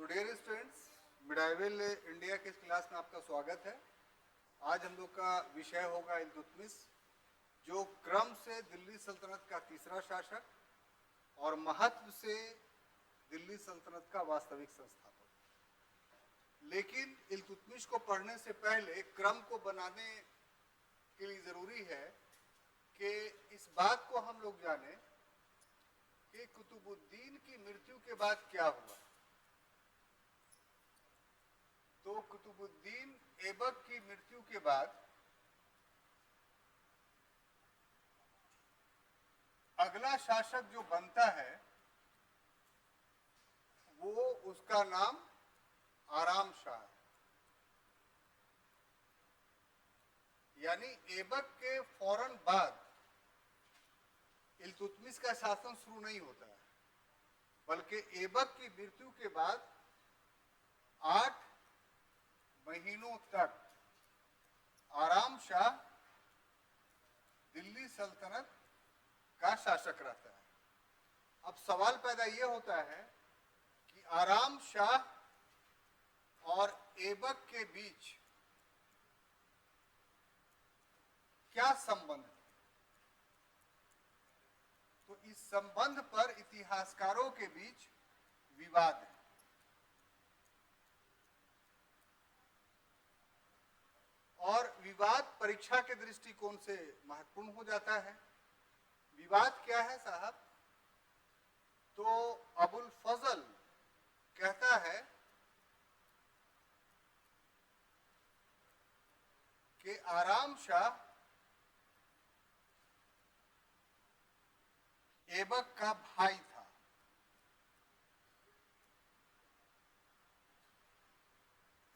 तो dear students, medieval India के इस क्लास में आपका स्वागत है। आज हम लोग का विषय होगा इल्तुतमिश, जो क्रम से दिल्ली सल्तनत का तीसरा शासक और महत्व से दिल्ली सल्तनत का वास्तविक संस्थापक। लेकिन इल्तुतमिश को पढ़ने से पहले क्रम को बनाने के लिए जरूरी है कि इस बात को हम लोग जाने कि कुतुबुद्दीन की मृत्यु के बाद क्या हुआ। तो कुतुबुद्दीन ऐबक की मृत्यु के बाद अगला शासक जो बनता है वो उसका नाम आराम शाह है। यानी ऐबक के फौरन बाद इल्तुतमिश का शासन शुरू नहीं होता है, बल्कि ऐबक की मृत्यु के बाद 8 महीनों तक आराम शाह दिल्ली सल्तनत का शासक रहता है। अब सवाल पैदा यह होता है कि आराम शाह और ऐबक के बीच क्या संबंध है। तो इस संबंध पर इतिहासकारों के बीच विवाद है। और विवाद परीक्षा के दृष्टिकोण से महत्वपूर्ण हो जाता है। विवाद क्या है साहब? तो अबुल फजल कहता है कि आराम शाह ऐबक का भाई था।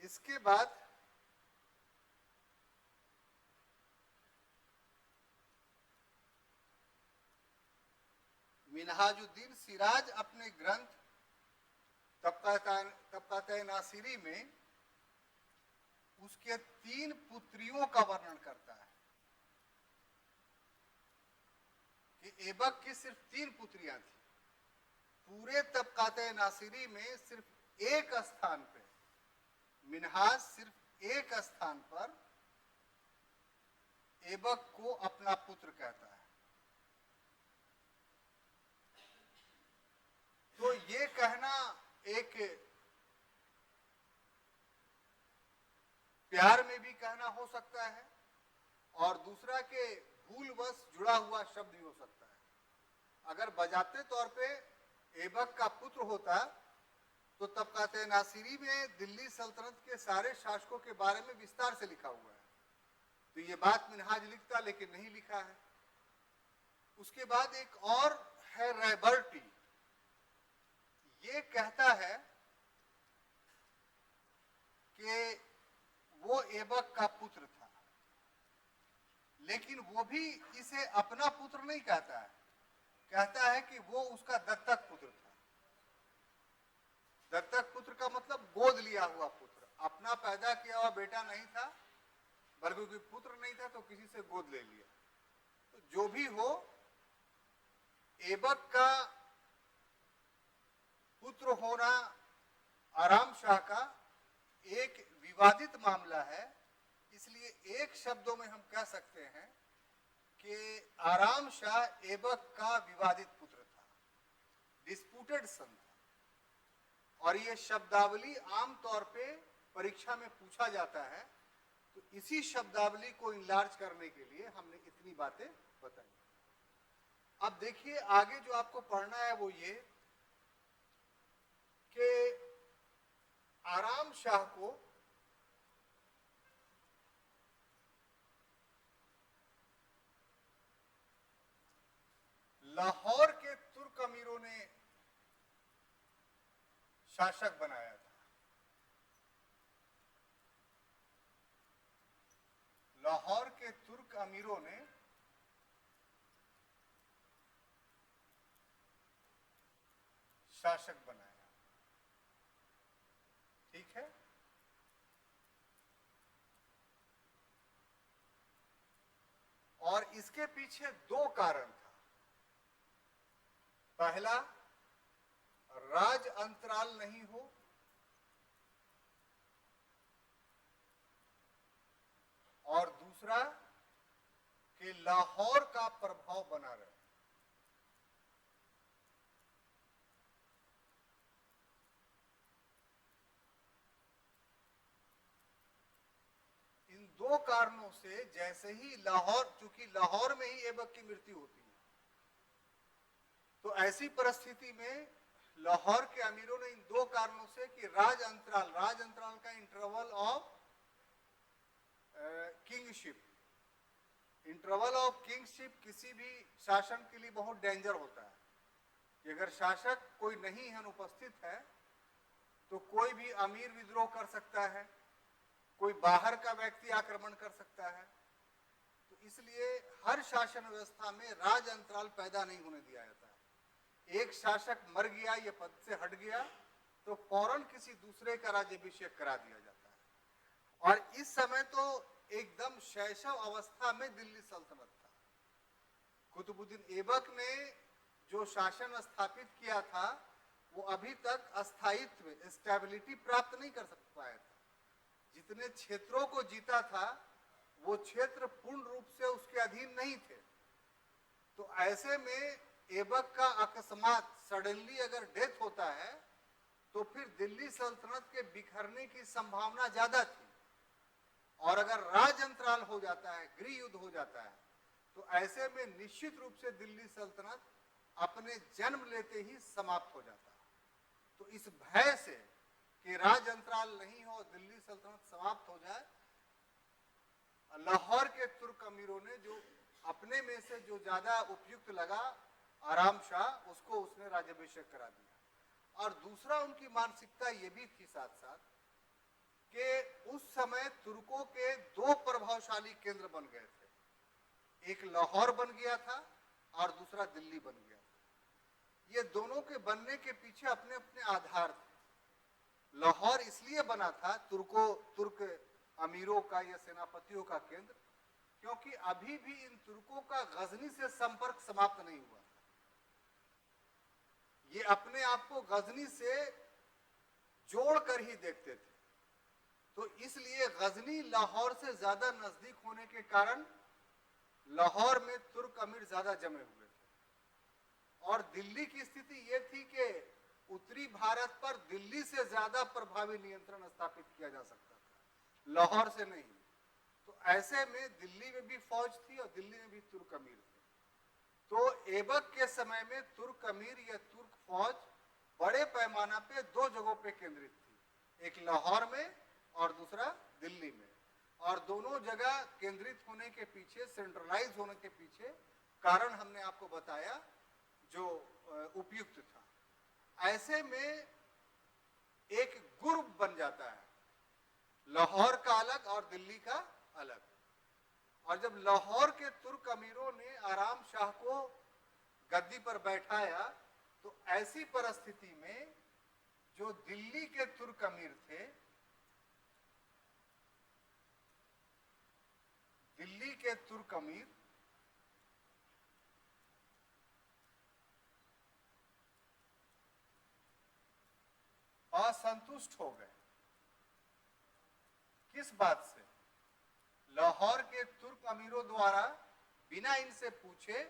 इसके बाद मिनहाजुद्दीन सिराज अपने ग्रंथ तबकात नासिरी में उसके 3 पुत्रियों का वर्णन करता है कि ऐबक की सिर्फ 3 पुत्रियां थी। पूरे तबकात नासिरी में सिर्फ एक स्थान पे, मिनहाज सिर्फ एक स्थान पर ऐबक को अपना पुत्र कहता है। तो ये कहना एक प्यार में भी कहना हो सकता है और दूसरा के भूलवश जुड़ा हुआ शब्द भी हो सकता है। अगर बजाते तौर पे ऐबक का पुत्र होता तो तबकात नासिरी में दिल्ली सल्तनत के सारे शासकों के बारे में विस्तार से लिखा हुआ है। तो ये बात मिनहाज लिखता, लेकिन नहीं लिखा है। उसके बाद एक और है रैबर्टी, ये कहता है कि वो ऐबक का पुत्र था, लेकिन वो भी इसे अपना पुत्र नहीं कहता है, कहता है कि वो उसका दत्तक पुत्र था। दत्तक पुत्र का मतलब गोद लिया हुआ पुत्र, अपना पैदा किया हुआ बेटा नहीं था, बल्कि कोई पुत्र नहीं था तो किसी से गोद ले लिया। तो जो भी हो, ऐबक का पुत्र होना आराम शाह का एक विवादित मामला है। इसलिए एक शब्दों में हम कह सकते हैं कि आराम शाह ऐबक का विवादित पुत्र था, डिस्प्यूटेड सन था। और ये शब्दावली आमतौर पे परीक्षा में पूछा जाता है, तो इसी शब्दावली को इनलार्ज करने के लिए हमने इतनी बातें बताई। अब देखिए आगे जो आपको पढ़ना है वो ये कि आराम शाह को लाहौर के तुर्क अमीरों ने शासक बनाया था। लाहौर के तुर्क अमीरों ने शासक बनाया, ठीक है। और इसके पीछे 2 कारण था। पहला, राज अंतराल नहीं हो, और दूसरा कि लाहौर का प्रभाव बना रहे। इन दो कारणों से जैसे ही लाहौर, चूंकि लाहौर में ही ऐबक की मृत्यु होती है, तो ऐसी परिस्थिति में लाहौर के अमीरों ने इन दो कारणों से कि राज अंतराल का interval of kingship, interval of kingship किसी भी शासन के लिए बहुत डेंजर होता है कि अगर शासक कोई नहीं है, अनुपस्थित है, तो कोई भी अमीर विद्रोह कर सकता है, कोई बाहर का व्यक्ति आक्रमण कर सकता है। तो इसलिए हर शासन व्यवस्था में राज अंतराल पैदा नहीं होने दिया जाता है। एक शासक मर गया, ये पद से हट गया, तो फौरन किसी दूसरे का राज्याभिषेक करा दिया जाता है। और इस समय तो एकदम शैशव अवस्था में दिल्ली सल्तनत था। कुतुबुद्दीन ऐबक ने जो शासन स्थापित किया था वो अभी तक अस्थायित्व, स्टेबिलिटी प्राप्त नहीं कर पाया था। जितने क्षेत्रों को जीता था वो क्षेत्र पूर्ण रूप से उसके अधीन नहीं थे। तो ऐसे में ऐबक का अकस्मात सडनली अगर डेथ होता है तो फिर दिल्ली सल्तनत के बिखरने की संभावना ज्यादा थी। और अगर राज अंतराल हो जाता है, गृह युद्ध हो जाता है, तो ऐसे में निश्चित रूप से दिल्ली सल्तनत अपने जन्म लेते ही समाप्त हो जाता है। तो इस भय से कि राज अंतराल नहीं हो, दिल्ली सल्तनत समाप्त हो जाए, लाहौर के तुर्क अमीरों ने जो अपने में से जो ज्यादा उपयुक्त लगा, आराम शाह, उसको उसने राज्याभिषेक करा दिया। और दूसरा उनकी मानसिकता ये भी थी साथ साथ कि उस समय तुर्कों के दो प्रभावशाली केंद्र बन गए थे। एक लाहौर बन गया था और दूसरा दिल्ली बन गया था। ये दोनों के बनने के पीछे अपने अपने आधार थे। लाहौर इसलिए बना था तुर्क अमीरों का या सेनापतियों का केंद्र, क्योंकि अभी भी इन तुर्कों का गजनी से संपर्क समाप्त नहीं हुआ। ये अपने आप को गजनी से जोड़ कर ही देखते थे। तो इसलिए गजनी लाहौर से ज्यादा नजदीक होने के कारण लाहौर में तुर्क अमीर ज्यादा जमे हुए थे। और दिल्ली की स्थिति यह थी कि उत्तरी भारत पर दिल्ली से ज्यादा प्रभावी नियंत्रण स्थापित किया जा सकता था, लाहौर से नहीं। तो ऐसे में दिल्ली में भी फौज थी और दिल्ली में भी तुर्क अमीर थे। तो ऐबक के समय में तुर्क अमीर या तुर्क फौज बड़े पैमाना पे दो जगहों पे केंद्रित थी, एक लाहौर में और दूसरा दिल्ली में। और दोनों जगह केंद्रित होने के पीछे, सेंट्रलाइज होने के पीछे कारण हमने आपको बताया जो उपयुक्त था। ऐसे में एक ग्रुप बन जाता है, लाहौर का अलग और दिल्ली का अलग। और जब लाहौर के तुर्क अमीरों ने आराम शाह को गद्दी पर बैठाया, तो ऐसी परिस्थिति में जो दिल्ली के तुर्क अमीर थे, दिल्ली के तुर्क अमीर असंतुष्ट हो गए। किस बात से? लाहौर के तुर्क अमीरों द्वारा बिना इनसे पूछे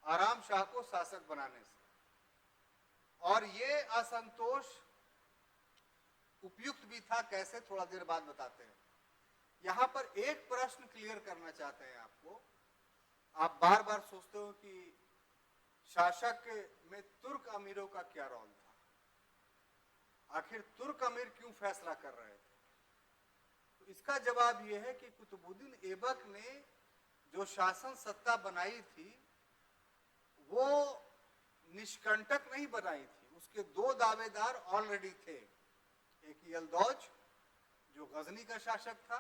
आराम शाह को शासक बनाने से। और ये असंतोष उपयुक्त भी था, कैसे, थोड़ा देर बाद बताते हैं। यहां पर एक प्रश्न क्लियर करना चाहते हैं आपको। आप बार बार सोचते हो कि शासक में तुर्क अमीरों का क्या रोल था, आखिर तुर्क अमीर क्यों फैसला कर रहे थे? तो इसका जवाब यह है कि कुतुबुद्दीन ऐबक ने जो शासन सत्ता बनाई थी वो निष्कंटक नहीं बनाई थी। उसके दो दावेदार ऑलरेडी थे, एक यल्दौज जो गजनी का शासक था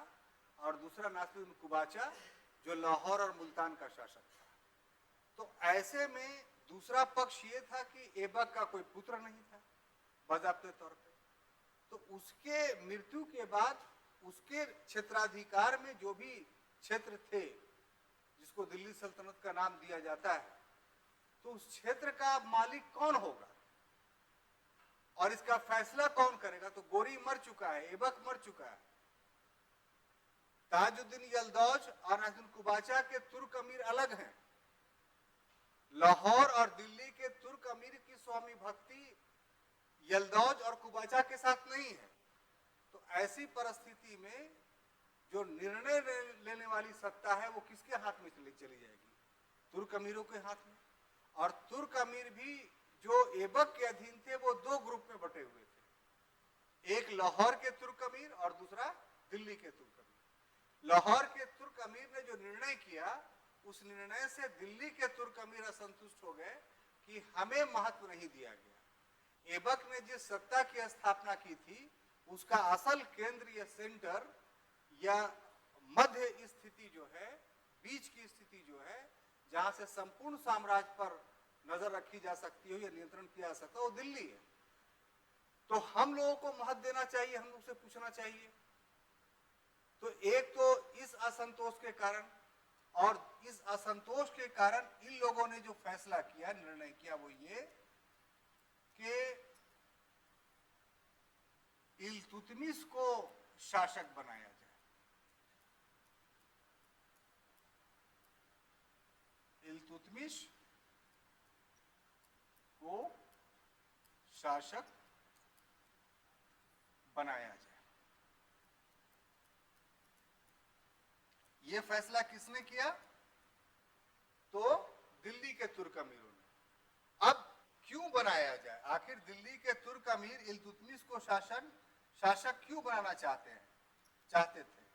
और दूसरा नासिरुद्दीन कुबाचा जो लाहौर और मुल्तान का शासक था। तो ऐसे में दूसरा पक्ष ये था कि ऐबक का कोई पुत्र नहीं था बाज़ाब्ते तौर पे। तो उसके मृत्यु के बाद उसके क्षेत्राधिकार में जो भी क्षेत्र थे, जिसको दिल्ली सल्तनत का नाम दिया जाता है, तो उस क्षेत्र का मालिक कौन होगा और इसका फैसला कौन करेगा? तो गोरी मर चुका है, ऐबक मर चुका है। ताजुद्दीन यल्दौज और नासिरुद्दीन कुबाचा के तुर्क अमीर अलग हैं। लाहौर और दिल्ली के तुर्क अमीर की स्वामी भक्ति यल्दौज और कुबाचा के साथ नहीं है। तो ऐसी परिस्थिति में जो निर्णय लेने वाली सत्ता है वो किसके हाथ में चली जाएगी? तुर्क अमीरों के हाथ में। और तुर्क अमीर भी जो ऐबक के अधीन थे वो दो ग्रुप में बटे हुए थे, एक लाहौर के तुर्क अमीर और दूसरा दिल्ली के तुर्क अमीर। लाहौर के तुर्क अमीर ने जो निर्णय किया उस निर्णय से दिल्ली के तुर्क अमीर असंतुष्ट हो गए कि हमें महत्व नहीं दिया गया। ऐबक ने जिस सत्ता की स्थापना की थी उसका असल केंद्र या सेंटर या मध्य स्थिति जो है, बीच की स्थिति जो है, जहां से संपूर्ण साम्राज्य पर नजर रखी जा सकती है या नियंत्रण किया जा सकता है, वो दिल्ली है। तो हम लोगों को महत्व देना चाहिए, हम लोग से पूछना चाहिए। तो एक तो इस असंतोष के कारण, और इस असंतोष के कारण इन लोगों ने जो फैसला किया, निर्णय किया, वो ये कि इल्तुतमिश को शासक बनाया जाए। इल्तुतमिश को शासक बनाया जाए। यह फैसला किसने किया? तो दिल्ली के तुर्क अमीरों ने। अब क्यों बनाया जाए? आखिर दिल्ली के तुर्क अमीर इल्तुतमिश को शासक क्यों बनाना चाहते थे?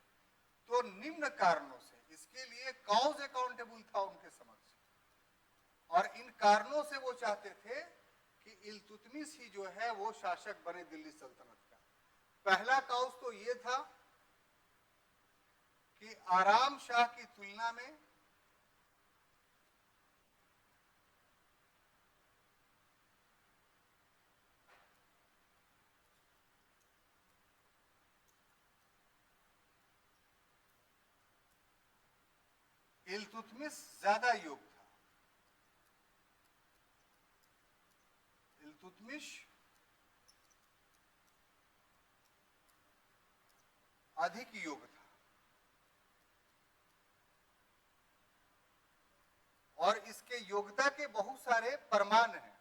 तो निम्न कारणों से। इसके लिए कॉज अकाउंटेबल था उनके समक्ष, और इन कारणों से वो चाहते थे कि इल्तुतमिश ही जो है वो शासक बने दिल्ली सल्तनत का। पहला कॉज तो ये था कि आराम शाह की तुलना में इल्तुतमिश ज्यादा योग्य था। इल्तुतमिश अधिक योग्य था, और इसके योग्यता के बहुत सारे प्रमाण हैं।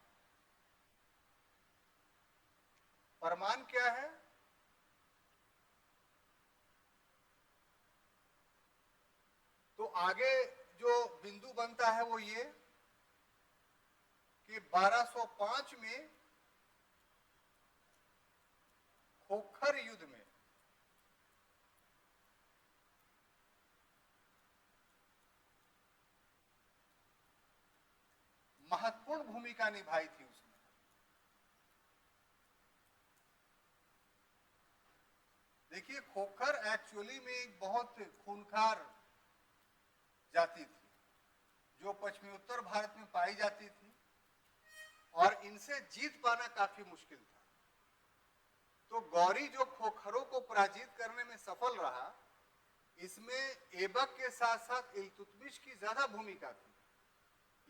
प्रमाण क्या है? तो आगे जो बिंदु बनता है वो ये कि 1205 में खोखर युद्ध में महत्वपूर्ण भूमिका निभाई थी उसने। देखिए, खोखर एक्चुअली में एक बहुत खूंखार जाति थी जो पश्चिमी उत्तर भारत में पाई जाती थी, और इनसे जीत पाना काफी मुश्किल था। तो गौरी जो खोखरों को पराजित करने में सफल रहा, इसमें ऐबक के साथ साथ इल्तुतमिश की ज्यादा भूमिका थी।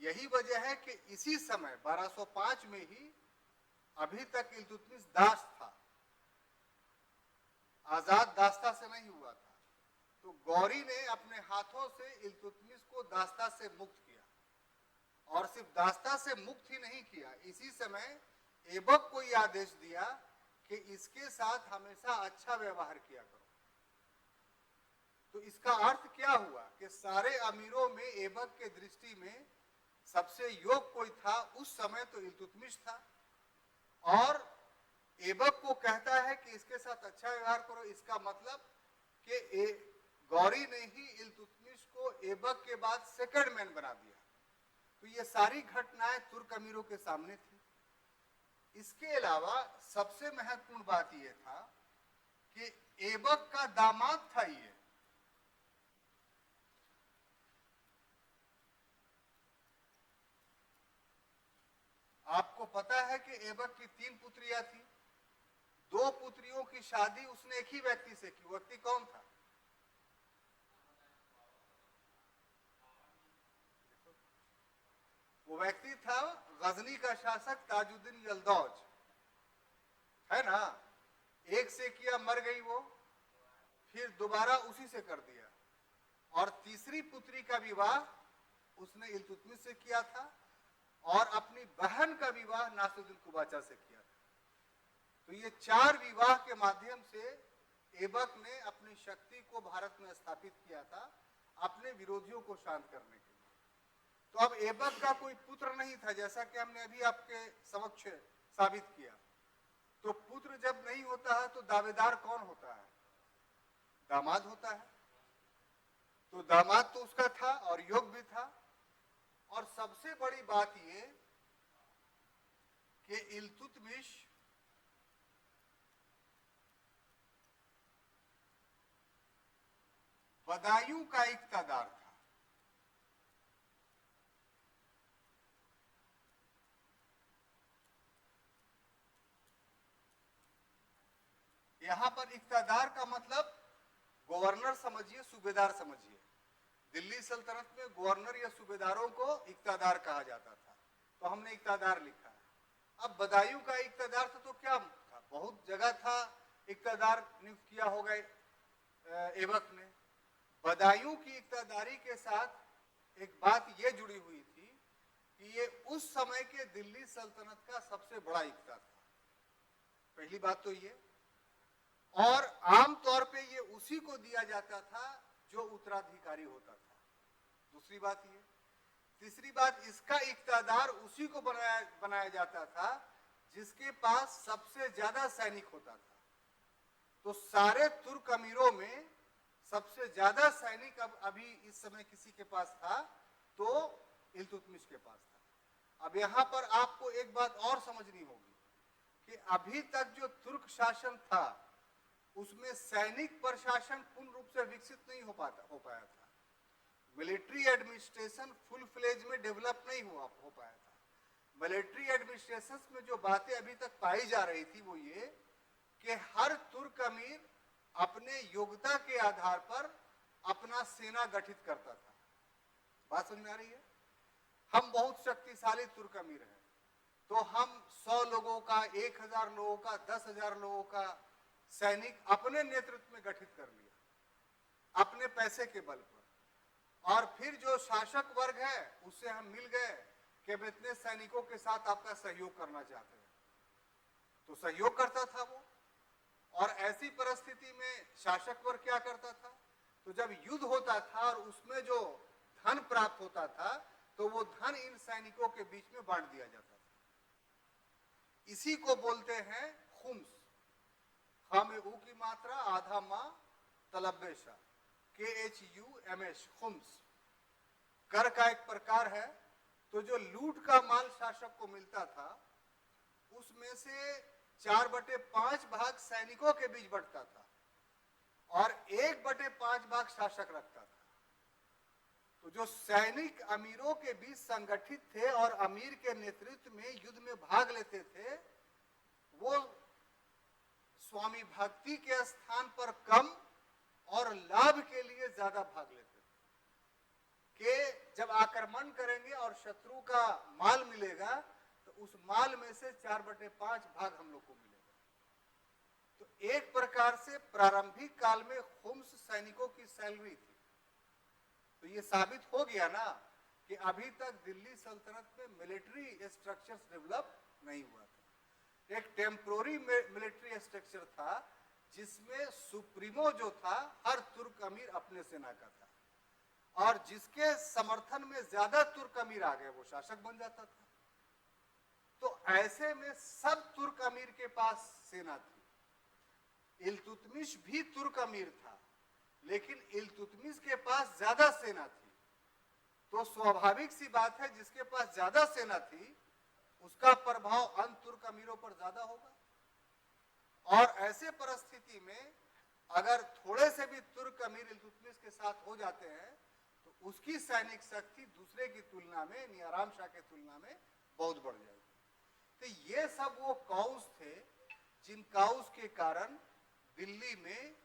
यही वजह है कि इसी समय 1205 में ही अभी तक इल्तुतमिश दास था, आजाद दास्ता से नहीं हुआ था। तो गौरी ने अपने हाथों से इल्तुतमिश को दास्ता से मुक्त किया, और सिर्फ दास्ता से मुक्त ही नहीं किया, इसी समय ऐबक को यह आदेश दिया कि इसके साथ हमेशा अच्छा व्यवहार किया करो। तो इसका अर्थ क्या हुआ कि सारे अमीरों में ऐबक के दृष्टि में सबसे योग्य कोई था उस समय तो इल्तुतमिश था, और ऐबक को कहता है कि इसके साथ अच्छा व्यवहार करो। इसका मतलब कि गौरी ने ही इल्तुतमिश को ऐबक के बाद सेकंड मैन बना दिया। तो ये सारी घटनाएं तुर्क अमीरों के सामने थी। इसके अलावा सबसे महत्वपूर्ण बात यह था कि ऐबक का दामाद था ये। आपको पता है कि ऐबक की 3 पुत्रियां थी। 2 पुत्रियों की शादी उसने एक ही व्यक्ति से की। व्यक्ति कौन था? वो व्यक्ति था गजनी का शासक ताजुद्दीन यल्दौज, है ना। एक से किया, मर गई वो, फिर दोबारा उसी से कर दिया, और तीसरी पुत्री का विवाह उसने इल्तुतमिश से किया था, और अपनी बहन का विवाह नासिरुद्दीन कुबाचा से किया था। तो ये 4 विवाह के माध्यम से ऐबक ने अपनी शक्ति को भारत में स्थापित किया था, अपने विरोधियों को शांत करने के लिए। तो अब ऐबक का कोई पुत्र नहीं था, जैसा कि हमने अभी आपके समक्ष साबित किया। तो पुत्र जब नहीं होता है तो दावेदार कौन होता है? दामाद होता है। तो दामाद तो उसका था और योग्य भी था। और सबसे बड़ी बात ये कि इल्तुतमिश बदायूं का इक्तादार था। यहां पर इक्तादार का मतलब गवर्नर समझिए, सूबेदार समझिए। दिल्ली सल्तनत में गवर्नर या सूबेदारों को इक्तादार कहा जाता था, तो हमने इक्तादार लिखा है। अब बदायूं का इक्तादार था तो क्या था? बहुत जगह था इक्तादार नियुक्त किया होगा ऐबक ने। बदायूं की इक्तादारी के साथ एक बात यह जुड़ी हुई थी कि ये उस समय के दिल्ली सल्तनत का सबसे बड़ा इक्ता था। पहली बात तो ये, और आमतौर पे ये उसी को दिया जाता था जो उत्तराधिकारी होता था। दूसरी बात ये। तीसरी बात, इसका इक्तादार उसी को बनाया जाता था जिसके पास सबसे ज्यादा सैनिक होता था। तो सारे तुर्क अमीरों में सबसे ज्यादा सैनिक अब अभी इस समय किसी के पास था तो इल्तुतमिश के पास था। अब यहां पर आपको एक बात और समझनी होगी कि अभी तक जो तुर्क शासन था उसमें सैनिक प्रशासन पूर्ण रूप से विकसित नहीं हो पाया था। मिलिट्री एडमिनिस्ट्रेशन फुल फ्लेज में डेवलप नहीं हो पाया था। मिलिट्री एडमिनिस्ट्रेशन में जो बातें अभी तक पाई जा रही थी वो ये कि हर तुर्क अमीर अपने योग्यता के आधार पर अपना सेना गठित करता था। बात समझ में आ रही है? हम बहुत शक्तिशाली तुर्क अमीर हैं, तो हम 100 लोगों का, 1000 लोगों का, 10,000 लोगों का सैनिक अपने नेतृत्व में गठित कर लिया अपने पैसे के बल पर। और फिर जो शासक वर्ग है उससे हम मिल गए कि हम इतने सैनिकों के साथ आपका सहयोग करना चाहते हैं, तो सहयोग करता था वो। और ऐसी परिस्थिति में शासक वर्ग क्या करता था? तो जब युद्ध होता था और उसमें जो धन प्राप्त होता था तो वो धन इन सैनिकों के बीच में बांट दिया जाता था। इसी को बोलते हैं खुम्स। खा में ऊ की मात्रा, आधा मां, तलब्बेशा, KHUMS, खुम्स। कर का एक प्रकार है। तो जो लूट का माल शासक को मिलता था उसमें से 4/5 भाग सैनिकों के बीच बंटता था और 1/5 भाग शासक रखता था। तो जो सैनिक अमीरों के बीच संगठित थे और अमीर के नेतृत्व में युद्ध में भाग लेते थे, वो स्वामी भक्ति के स्थान पर कम और लाभ के लिए ज्यादा भाग लेते थे कि जब आक्रमण करेंगे और शत्रु का माल मिलेगा तो उस माल में से 4/5 भाग हम लोग को मिलेगा। तो एक प्रकार से प्रारंभिक काल में खुम्स सैनिकों की सैलरी थी। तो ये साबित हो गया ना कि अभी तक दिल्ली सल्तनत में मिलिट्री स्ट्रक्चर्स डेवलप नहीं हुआ था। एक टेम्पोररी मिलिट्री स्ट्रक्चर था जिसमें सुप्रीमो जो था हर तुर्क अमीर अपने सेना का था, और जिसके समर्थन में ज्यादा तुर्क अमीर आ गए वो शासक बन जाता था। तो ऐसे में सब तुर्क अमीर के पास सेना थी। इल्तुतमिश भी तुर्क अमीर था, लेकिन इल्तुतमिश के पास ज्यादा सेना थी। तो स्वाभाविक सी बात है जिसके पास ज्यादा सेना थी उसका प्रभाव अन्य तुर्क अमीरों पर ज्यादा होगा। और ऐसे परिस्थिति में अगर थोड़े से भी तुर्क अमीर इल्तुतमिश के साथ हो जाते हैं तो उसकी सैनिक शक्ति दूसरे की तुलना में, नियाराम शाह की तुलना में बहुत बढ़ जाएगी। तो ये सब वो काउस थे जिन काउस के कारण दिल्ली में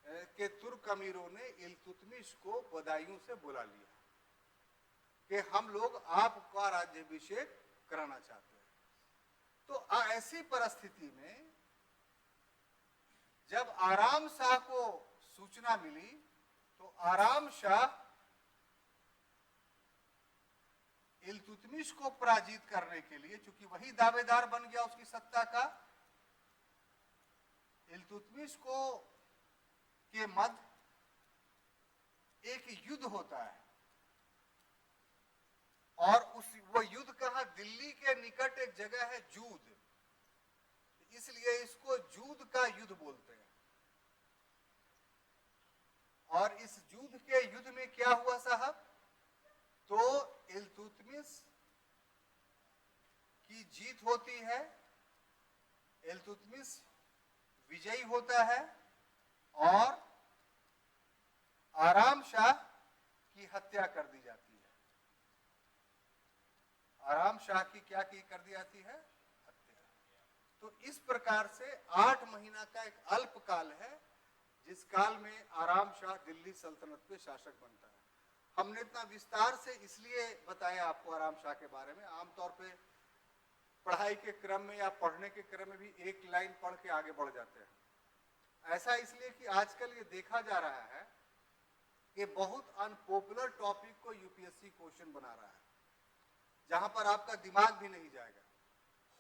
के तुर्क अमीरों ने इल्तुतमिश को बदायूं से बुला लिया कि हम लोग आपका राज्याभिषेक कराना चाहते हैं। तो ऐसी परिस्थिति में जब आराम शाह को सूचना मिली तो आराम शाह इल्तुतमिश को पराजित करने के लिए, चूंकि वही दावेदार बन गया उसकी सत्ता का, इल्तुतमिश को के मध्य एक युद्ध होता है और वो युद्ध कहां, दिल्ली के निकट एक जगह है जूद, इसलिए इसको जूद का युद्ध बोलते हैं। और इस जूद के युद्ध में क्या हुआ साहब, तो इल्तुतमिश की जीत होती है, इल्तुतमिश विजयी होता है और आराम शाह की हत्या कर दी जाती है। आराम शाह की क्या की कर दी जाती है, हत्या। तो इस प्रकार से 8 महीना का एक अल्पकाल है जिस काल में आराम शाह दिल्ली सल्तनत के शासक बनता है। हमने इतना विस्तार से इसलिए बताया आपको आराम शाह के बारे में, आमतौर पे पढ़ाई के क्रम में या पढ़ने के क्रम में भी एक लाइन पढ़ के आगे बढ़ जाते हैं। ऐसा इसलिए कि आजकल ये देखा जा रहा है कि बहुत अनपॉपुलर टॉपिक को यूपीएससी क्वेश्चन बना रहा है, जहां पर आपका दिमाग भी नहीं जाएगा।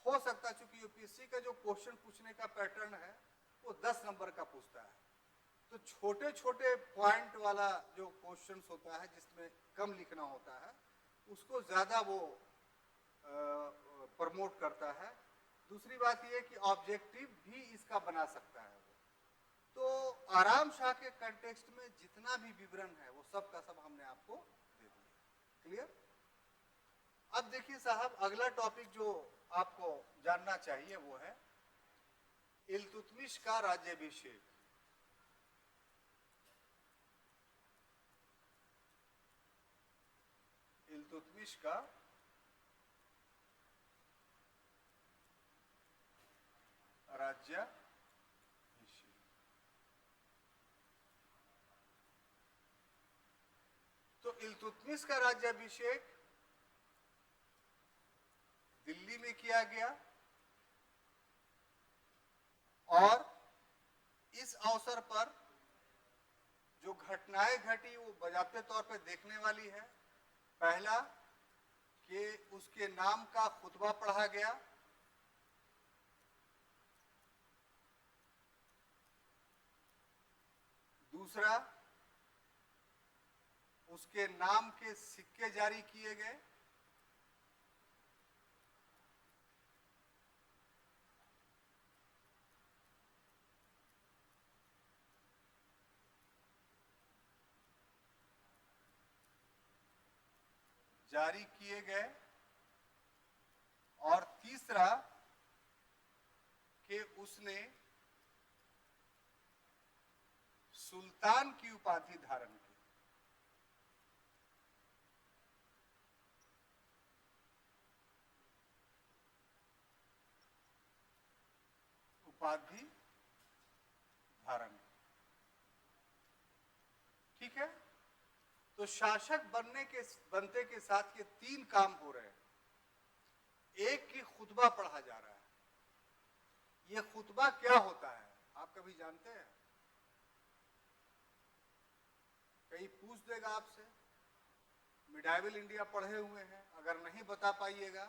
हो सकता है चूंकि यूपीएससी का जो क्वेश्चन पूछने का पैटर्न है वो 10 नंबर का पूछता है, तो छोटे छोटे पॉइंट वाला जो क्वेश्चंस होता है जिसमें कम लिखना होता है उसको ज्यादा वो प्रमोट करता है। दूसरी बात यह कि ऑब्जेक्टिव भी इसका बना सकता है। तो आराम शाह के कंटेक्स्ट में जितना भी विवरण है वो सब का सब हमने आपको दे दिया। क्लियर? अब देखिए साहब, अगला टॉपिक जो आपको जानना चाहिए वो है इल्तुतमिश का राज्याभिषेक। इल्तुतमिश का राज्याभिषेक। तो इल्तुतमिश का राज्याभिषेक दिल्ली में किया गया और इस अवसर पर जो घटनाएं घटी वो बजाते तौर पे देखने वाली है। पहला कि उसके नाम का खुतबा पढ़ा गया, दूसरा उसके नाम के सिक्के जारी किए गए, और तीसरा कि उसने सुल्तान की उपाधि धारण की। उपाधि धारण, ठीक है। तो शासक बनते के साथ ये 3 काम हो रहे हैं। एक की खुतबा पढ़ा जा रहा है। ये खुतबा क्या होता है आप कभी जानते हैं? कहीं पूछ देगा आपसे, मिडाइवल इंडिया पढ़े हुए हैं, अगर नहीं बता पाइएगा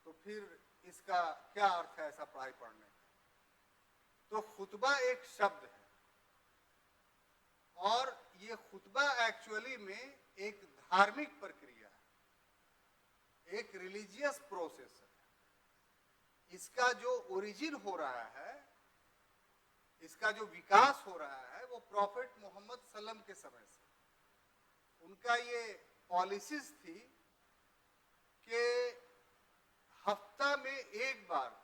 तो फिर इसका क्या अर्थ है ऐसा पढ़ाई पढ़ने का। तो खुतबा एक शब्द है और ये खुतबा एक्चुअली में एक धार्मिक प्रक्रिया है, एक रिलीजियस प्रोसेस है। इसका जो ओरिजिन हो रहा है, इसका जो विकास हो रहा है वो प्रॉफेट मोहम्मद सल्लम के समय से। उनका ये पॉलिसीज थी कि हफ्ता में एक बार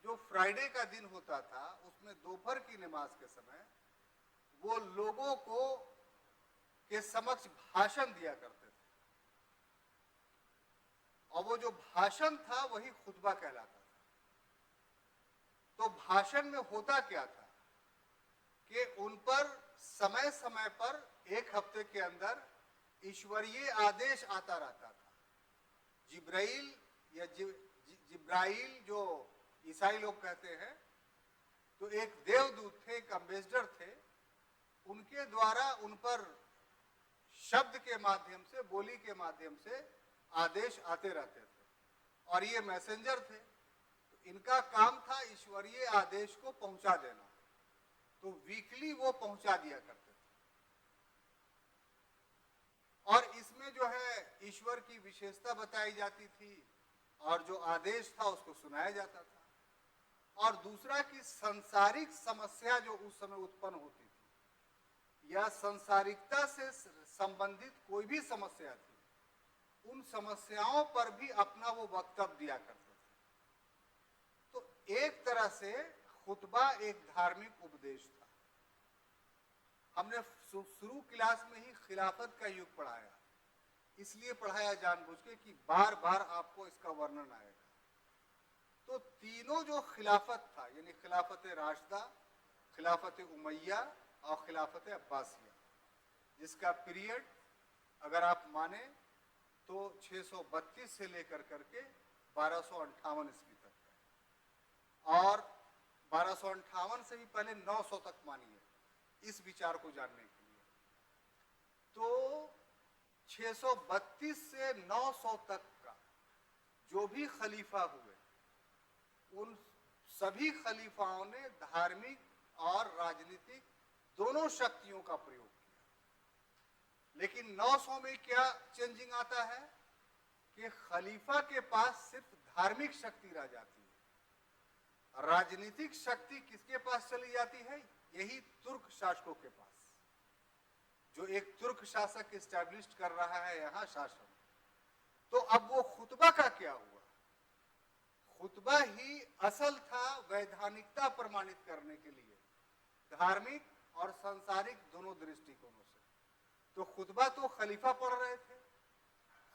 जो फ्राइडे का दिन होता था उसमें दोपहर की नमाज के समय वो लोगों को के समक्ष भाषण दिया करते थे और वो जो भाषण था वही खुतबा कहलाता था। तो भाषण में होता क्या था कि उन पर समय समय पर एक हफ्ते के अंदर ईश्वरीय आदेश आता रहता था। जिब्राइल या जिब्राइल जो ईसाई लोग कहते हैं, तो एक देवदूत थे, एक एम्बेसडर थे उनके द्वारा उन पर शब्द के माध्यम से, बोली के माध्यम से आदेश आते रहते थे और ये मैसेंजर थे। तो इनका काम था ईश्वरीय आदेश को पहुंचा देना, तो वीकली वो पहुंचा दिया करते थे। और इसमें जो है ईश्वर की विशेषता बताई जाती थी और जो आदेश था उसको सुनाया जाता था। और दूसरा कि सांसारिक समस्या जो उस समय उत्पन्न होती थी या सांसारिकता से संबंधित कोई भी समस्या थी, उन समस्याओं पर भी अपना वो वक्तव्य दिया करते थे। तो एक तरह से खुतबा एक धार्मिक उपदेश था। हमने शुरू क्लास में ही खिलाफत का युग पढ़ाया, इसलिए पढ़ाया जानबूझ के कि बार बार आपको इसका वर्णन आएगा। तो तीनों जो खिलाफत था, यानी खिलाफत राशिदा, खिलाफत उमैया और खिलाफत अब्बासिया, जिसका पीरियड अगर आप माने तो 632 से लेकर करके 1258 ईस्वी तक है, और 1258 से भी पहले 900 तक मानिए इस विचार को जानने के लिए। तो 632 से 900 तक का जो भी खलीफा हुए, उन सभी खलीफाओं ने धार्मिक और राजनीतिक दोनों शक्तियों का प्रयोग किया। लेकिन 900 में क्या चेंजिंग आता है कि खलीफा के पास सिर्फ धार्मिक शक्ति रह जाती है, राजनीतिक शक्ति किसके पास चली जाती है? यही तुर्क शासकों के पास, जो एक तुर्क शासक एस्टैब्लिश कर रहा है यहाँ शासन। तो अब वो खुतबा का क्या हुआ? खुतबा ही असल था वैधानिकता प्रमाणित करने के लिए, धार्मिक और सांसारिक दोनों दृष्टिकोणों से। तो खुतबा तो खलीफा पढ़ रहे थे,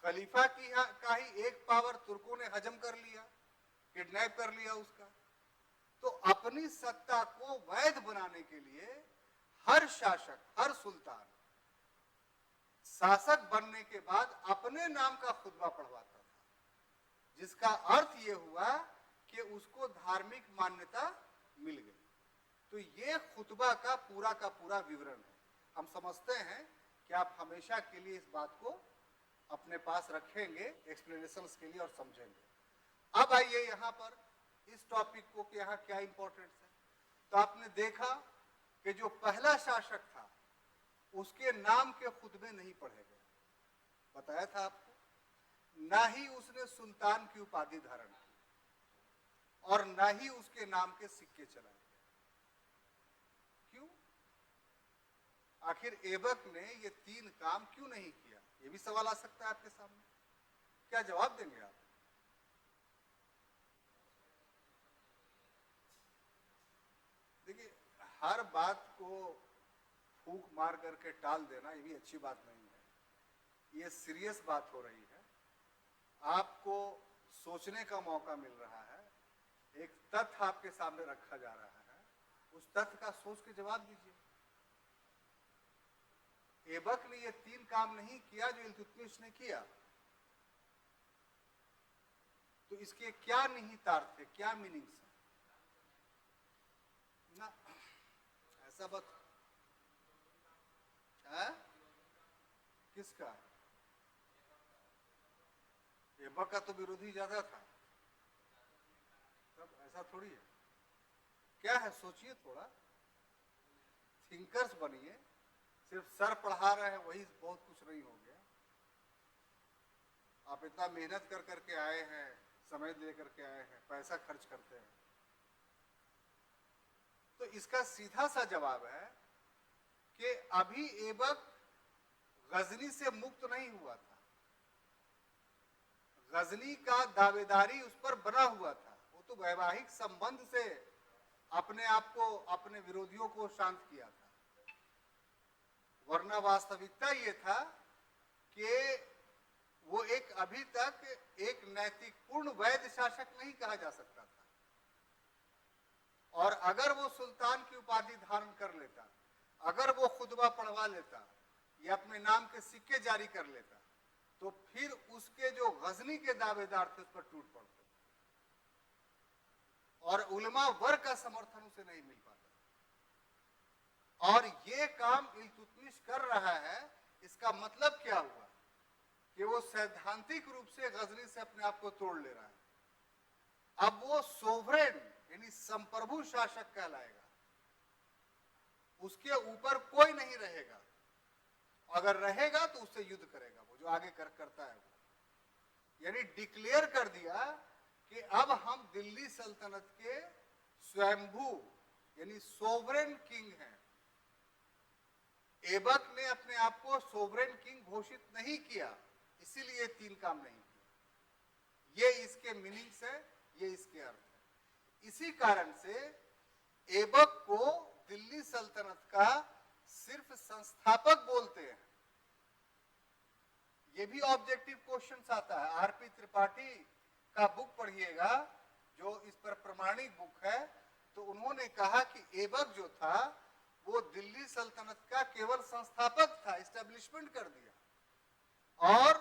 खलीफा की का ही एक पावर तुर्कों ने हजम कर लिया, किडनैप कर लिया उसका। तो अपनी सत्ता को वैध बनाने के लिए हर शासक, हर सुल्तान शासक बनने के बाद अपने नाम का खुतबा पढ़वाता था, जिसका अर्थ ये हुआ कि उसको धार्मिक मान्यता मिल गई। तो ये खुतबा का पूरा विवरण है। हम समझते हैं कि आप हमेशा के लिए इस बात को अपने पास रखेंगे एक्सप्लेनेशंस के लिए और समझेंगे। अब आइए यहाँ पर इस टॉपिक को कि यहाँ क्या इंपॉर्टेंस है। तो आपने देखा कि जो पहला शासक था उसके नाम के खुतबे नहीं पढ़े गए, बताया था आपको, ना ही उसने सुल्तान की उपाधि धारण की और ना ही उसके नाम के सिक्के चलाए। क्यों? आखिर ऐबक ने ये तीन काम क्यों नहीं किया? ये भी सवाल आ सकता है आपके सामने, क्या जवाब देंगे आप? देखिए, हर बात को फूंक मार करके टाल देना ये भी अच्छी बात नहीं है। ये सीरियस बात हो रही है, आपको सोचने का मौका मिल रहा है, एक तथ्य आपके सामने रखा जा रहा है, उस तथ्य का सोच के जवाब दीजिए। ऐबक ने ये तीन काम नहीं किया जो इल्तुतमिश ने किया, तो इसके क्या निहितार्थ है, क्या मीनिंग्स है? ना ऐसा बात है? किसका? ऐबक का तो विरोधी ज्यादा था, तब ऐसा थोड़ी है। क्या है, सोचिए थोड़ा, थिंकर्स बनिए। सिर्फ सर पढ़ा रहे हैं वही बहुत कुछ नहीं हो गया। आप इतना मेहनत कर करके आए हैं, समय दे करके आए हैं, पैसा खर्च करते हैं, तो इसका सीधा सा जवाब है कि अभी ऐबक गजनी से मुक्त नहीं हुआ था, गजनी का दावेदारी उस पर बना हुआ था। वो तो वैवाहिक संबंध से अपने आप को, अपने विरोधियों को शांत किया था, वरना वास्तविकता ये था कि वो एक अभी तक एक नैतिक पूर्ण वैध शासक नहीं कहा जा सकता था। और अगर वो सुल्तान की उपाधि धारण कर लेता, अगर वो खुतबा पढ़वा लेता या अपने नाम के सिक्के जारी कर लेता, तो फिर उसके जो गजनी के दावेदार थे उस पर टूट पड़ते और उलमा वर्ग का समर्थन उसे नहीं मिल पाता। और ये काम इल्तुतमिश कर रहा है, इसका मतलब क्या हुआ कि वो सैद्धांतिक रूप से गजनी से अपने आप को तोड़ ले रहा है। अब वो सोवरेन यानी संप्रभु शासक कहलाएगा, उसके ऊपर कोई नहीं रहेगा, अगर रहेगा तो उससे युद्ध करेगा, वो जो आगे करता है वो। यानी डिक्लेयर कर दिया कि अब हम दिल्ली सल्तनत के स्वयंभू यानी सोवरेन किंग हैं। ऐबक ने अपने आप को सोवरेन किंग घोषित नहीं किया, इसीलिए तीन काम नहीं किया। ये इसके मीनिंग्स है, ये इसके अर्थ है। इसी कारण से ऐबक को दिल्ली सल्तनत का सिर्फ संस्थापक बोलते हैं। ये भी ऑब्जेक्टिव क्वेश्चन आता है। आरपी त्रिपाठी का बुक पढ़िएगा, जो इस पर प्रमाणिक बुक है, तो उन्होंने कहा कि ऐबक जो था वो दिल्ली सल्तनत का केवल संस्थापक था, एस्टेब्लिशमेंट कर दिया। और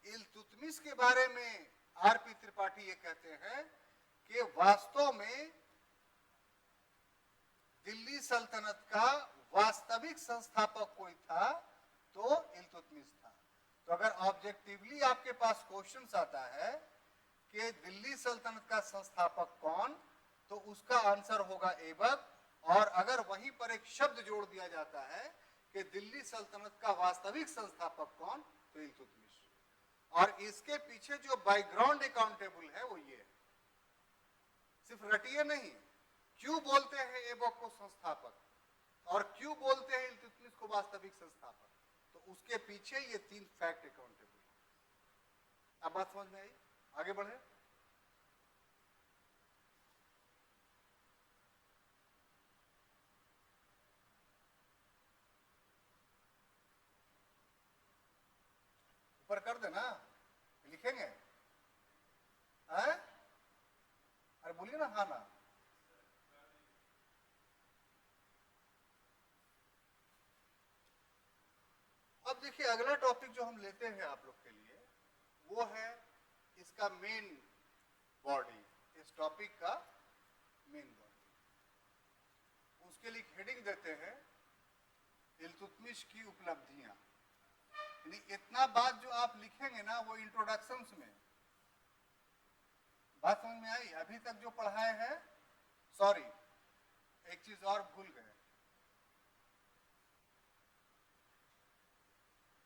इल्तुतमिश के बारे में आरपी त्रिपाठी ये कहते हैं कि वास्तव में दिल्ली सल्तनत का वास्तविक संस्थापक कोई था तो इल्तुतमिश था। तो अगर ऑब्जेक्टिवली आपके पास क्वेश्चन आता है कि दिल्ली सल्तनत का संस्थापक कौन, तो उसका आंसर होगा ऐबक। और अगर वहीं पर एक शब्द जोड़ दिया जाता है कि दिल्ली सल्तनत का वास्तविक संस्थापक कौन, तो इल्तुतमिश। और इसके पीछे जो बैकग्राउंड अकाउंटेबल है वो ये है, सिर्फ रटिए नहीं। क्यों बोलते हैं ऐबक को संस्थापक और क्यों बोलते हैं इल्तुतमिश को वास्तविक संस्थापक, तो उसके पीछे ये तीन फैक्ट अकाउंटेबल। अब बात समझ में आई? आगे बढ़े। ऊपर कर देना, लिखेंगे। अरे बोलिए ना, हाँ ना। अब देखिए अगला टॉपिक जो हम लेते हैं आप लोग के लिए वो है इसका मेन बॉडी, इस टॉपिक का मेन बॉडी। उसके लिए हेडिंग देते हैं इल्तुतमिश की उपलब्धियां। यानी इतना बात जो आप लिखेंगे ना वो इंट्रोडक्शंस में। बात समझ में आई? अभी तक जो पढ़ाए हैं, सॉरी एक चीज और भूल गए,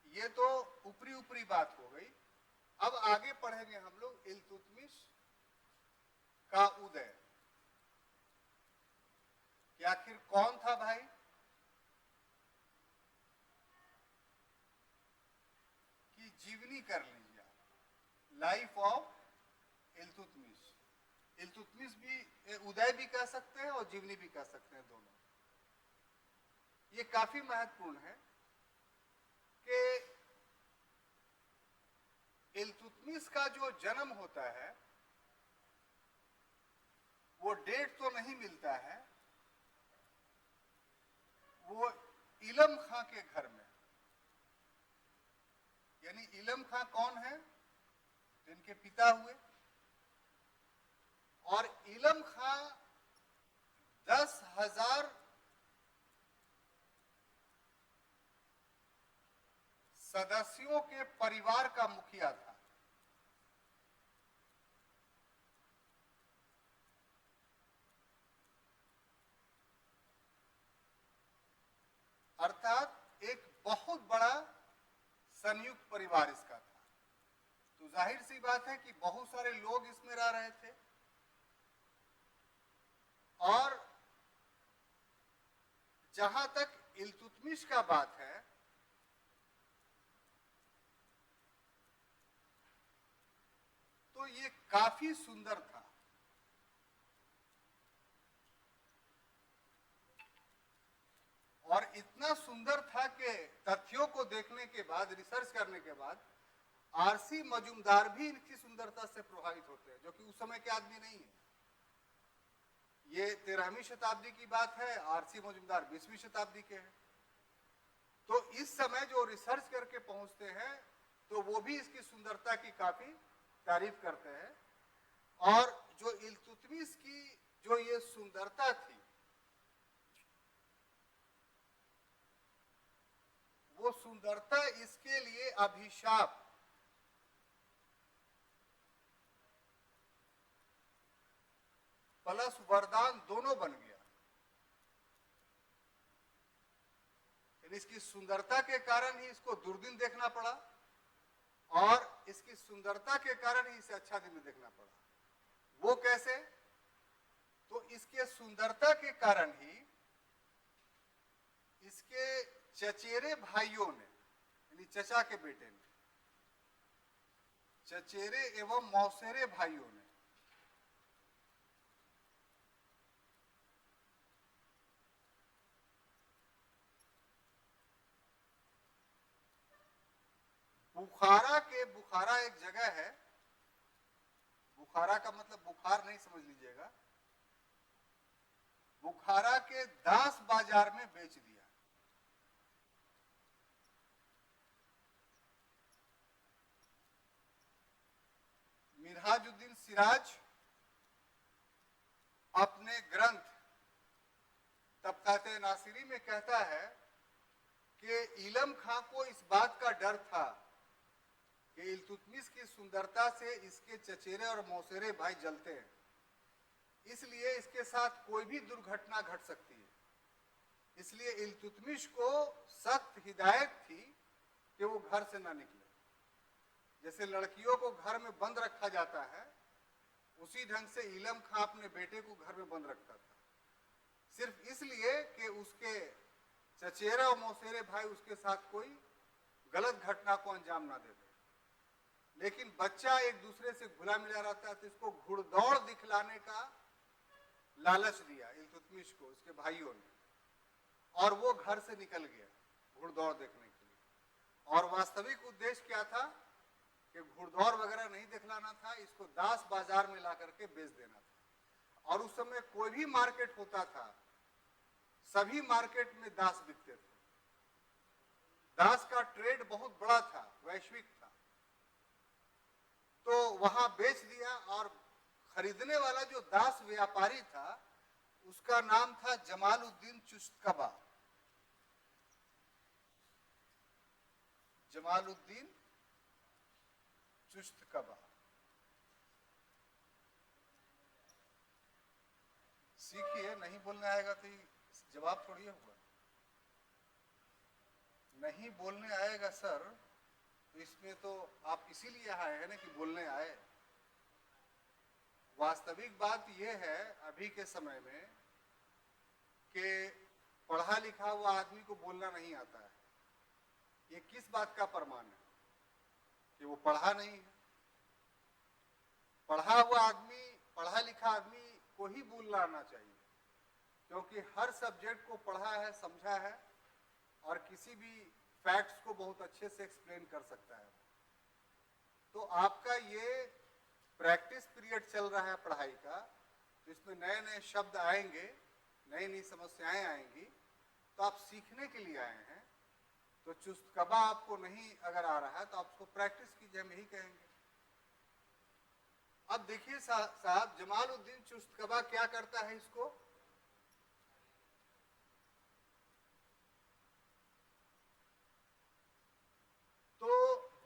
ये तो ऊपरी ऊपरी बात हो गई। अब आगे पढ़ेंगे हम लोग इल्तुतमिश का उदय, कि आखिर कौन था भाई, की जीवनी कर लीजिए, लाइफ ऑफ इल्तुतमिश। इल्तुतमिश भी उदय भी कह सकते हैं और जीवनी भी कह सकते हैं, दोनों। ये काफी महत्वपूर्ण है कि इल्तुतमिश का जो जन्म होता है वो डेट तो नहीं मिलता है, वो इलम खां के घर में। यानी इलम खां कौन है? जिनके पिता हुए। और इलम खां 10,000 सदस्यों के परिवार का मुखिया था। अर्थात एक बहुत बड़ा संयुक्त परिवार इसका था। तो जाहिर सी बात है कि बहुत सारे लोग इसमें रह रहे थे। और जहां तक इल्तुतमिश का बात है, तो ये काफी सुंदर था। और इतना सुंदर था कि तथ्यों को देखने के बाद, रिसर्च करने के बाद, आरसी मजूमदार भी इनकी सुंदरता से प्रभावित होते हैं, जो कि उस समय के आदमी नहीं है। ये 13वीं शताब्दी की बात है, आरसी मजूमदार 20वीं शताब्दी के हैं। तो इस समय जो रिसर्च करके पहुंचते हैं तो वो भी इसकी सुंदरता की काफी तारीफ करते हैं। और जो इल्तुतमिश की जो ये सुंदरता थी, सुंदरता इसके लिए अभिशाप, प्लस वरदान दोनों बन गया। इसकी सुंदरता के कारण ही इसको दुर्दिन देखना पड़ा और इसकी सुंदरता के कारण ही इसे अच्छा दिन देखना पड़ा। वो कैसे? तो इसके सुंदरता के कारण ही इसके चचेरे भाइयों ने, यानी चचा के बेटे ने, चचेरे एवं मौसेरे भाइयों ने बुखारा के, बुखारा एक जगह है, बुखारा का मतलब बुखार नहीं समझ लीजिएगा, बुखारा के दास बाजार में बेच दिया। मिनहाजुद्दीन सिराज अपने ग्रंथ तबकाते नासिरी में कहता है कि इलम खां को इस बात का डर था कि इल्तुतमिश की सुंदरता से इसके चचेरे और मौसेरे भाई जलते हैं, इसलिए इसके साथ कोई भी दुर्घटना घट सकती है। इसलिए इल्तुतमिश को सख्त हिदायत थी कि वो घर से ना निकले। जैसे लड़कियों को घर में बंद रखा जाता है, उसी ढंग से इलम खां अपने बेटे को घर में बंद रखता था, सिर्फ इसलिए कि उसके चचेरे और मौसेरे भाई उसके साथ कोई गलत घटना को अंजाम ना दे। लेकिन बच्चा एक दूसरे से घुला मिला रहता है, तो इसको घुड़दौड़ दिखलाने का लालच दिया इल्तुतमिश को उसके भाइयों ने, और वो घर से निकल गया घुड़दौड़ देखने के लिए। और वास्तविक उद्देश्य क्या था कि घुड़दौड़ वगैरह नहीं दिखलाना था, इसको दास बाजार में ला करके बेच देना था। और उस समय कोई भी मार्केट होता था, सभी मार्केट में दास बिकते थे। दास का ट्रेड बहुत बड़ा था, वैश्विक था। तो वहां बेच दिया, और खरीदने वाला जो दास व्यापारी था उसका नाम था जमालुद्दीन चुस्तकबा। जमालुद्दीन चुस्तकबा। सीखिए, नहीं बोलने आएगा तो जवाब थोड़ी होगा। नहीं बोलने आएगा सर, तो इसमें तो आप इसीलिए आए हैं ना कि बोलने आए। वास्तविक बात यह है अभी के समय में कि पढ़ा लिखा हुआ आदमी को बोलना नहीं आता है। ये किस बात का प्रमाण है? कि वो पढ़ा नहीं है। पढ़ा हुआ आदमी, पढ़ा लिखा आदमी को ही बोलना आना चाहिए, क्योंकि हर सब्जेक्ट को पढ़ा है, समझा है, और किसी भी फैक्ट्स को बहुत अच्छे से एक्सप्लेन कर सकता है। तो आपका ये प्रैक्टिस पीरियड चल रहा है पढ़ाई का, तो इसमें नए नए शब्द आएंगे, नई नई समस्याएं आएंगी, तो आप सीखने के लिए आए हैं। तो चुस्तकबा आपको नहीं अगर आ रहा है तो आपको प्रैक्टिस कीजिए, हम यही कहेंगे। अब देखिए साहब, जमालुद्दीन चुस्तकबा क्या करता है, इसको तो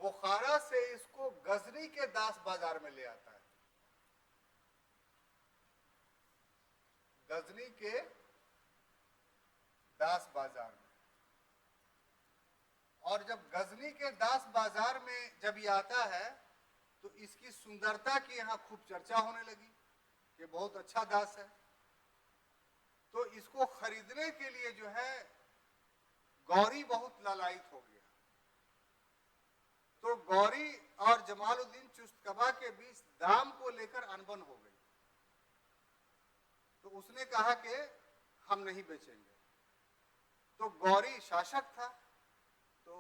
बुखारा से इसको गजनी के दास बाजार में ले आता है। गजनी के दास बाजार में। और जब गजनी के दास बाजार में जब ये आता है तो इसकी सुंदरता की यहां खूब चर्चा होने लगी कि बहुत अच्छा दास है। तो इसको खरीदने के लिए जो है गौरी बहुत लालायित हो गया। तो गौरी और जमालुद्दीन चुस्तकबा के बीच दाम को लेकर अनबन हो गई। तो उसने कहा कि हम नहीं बेचेंगे। तो गौरी शासक था, तो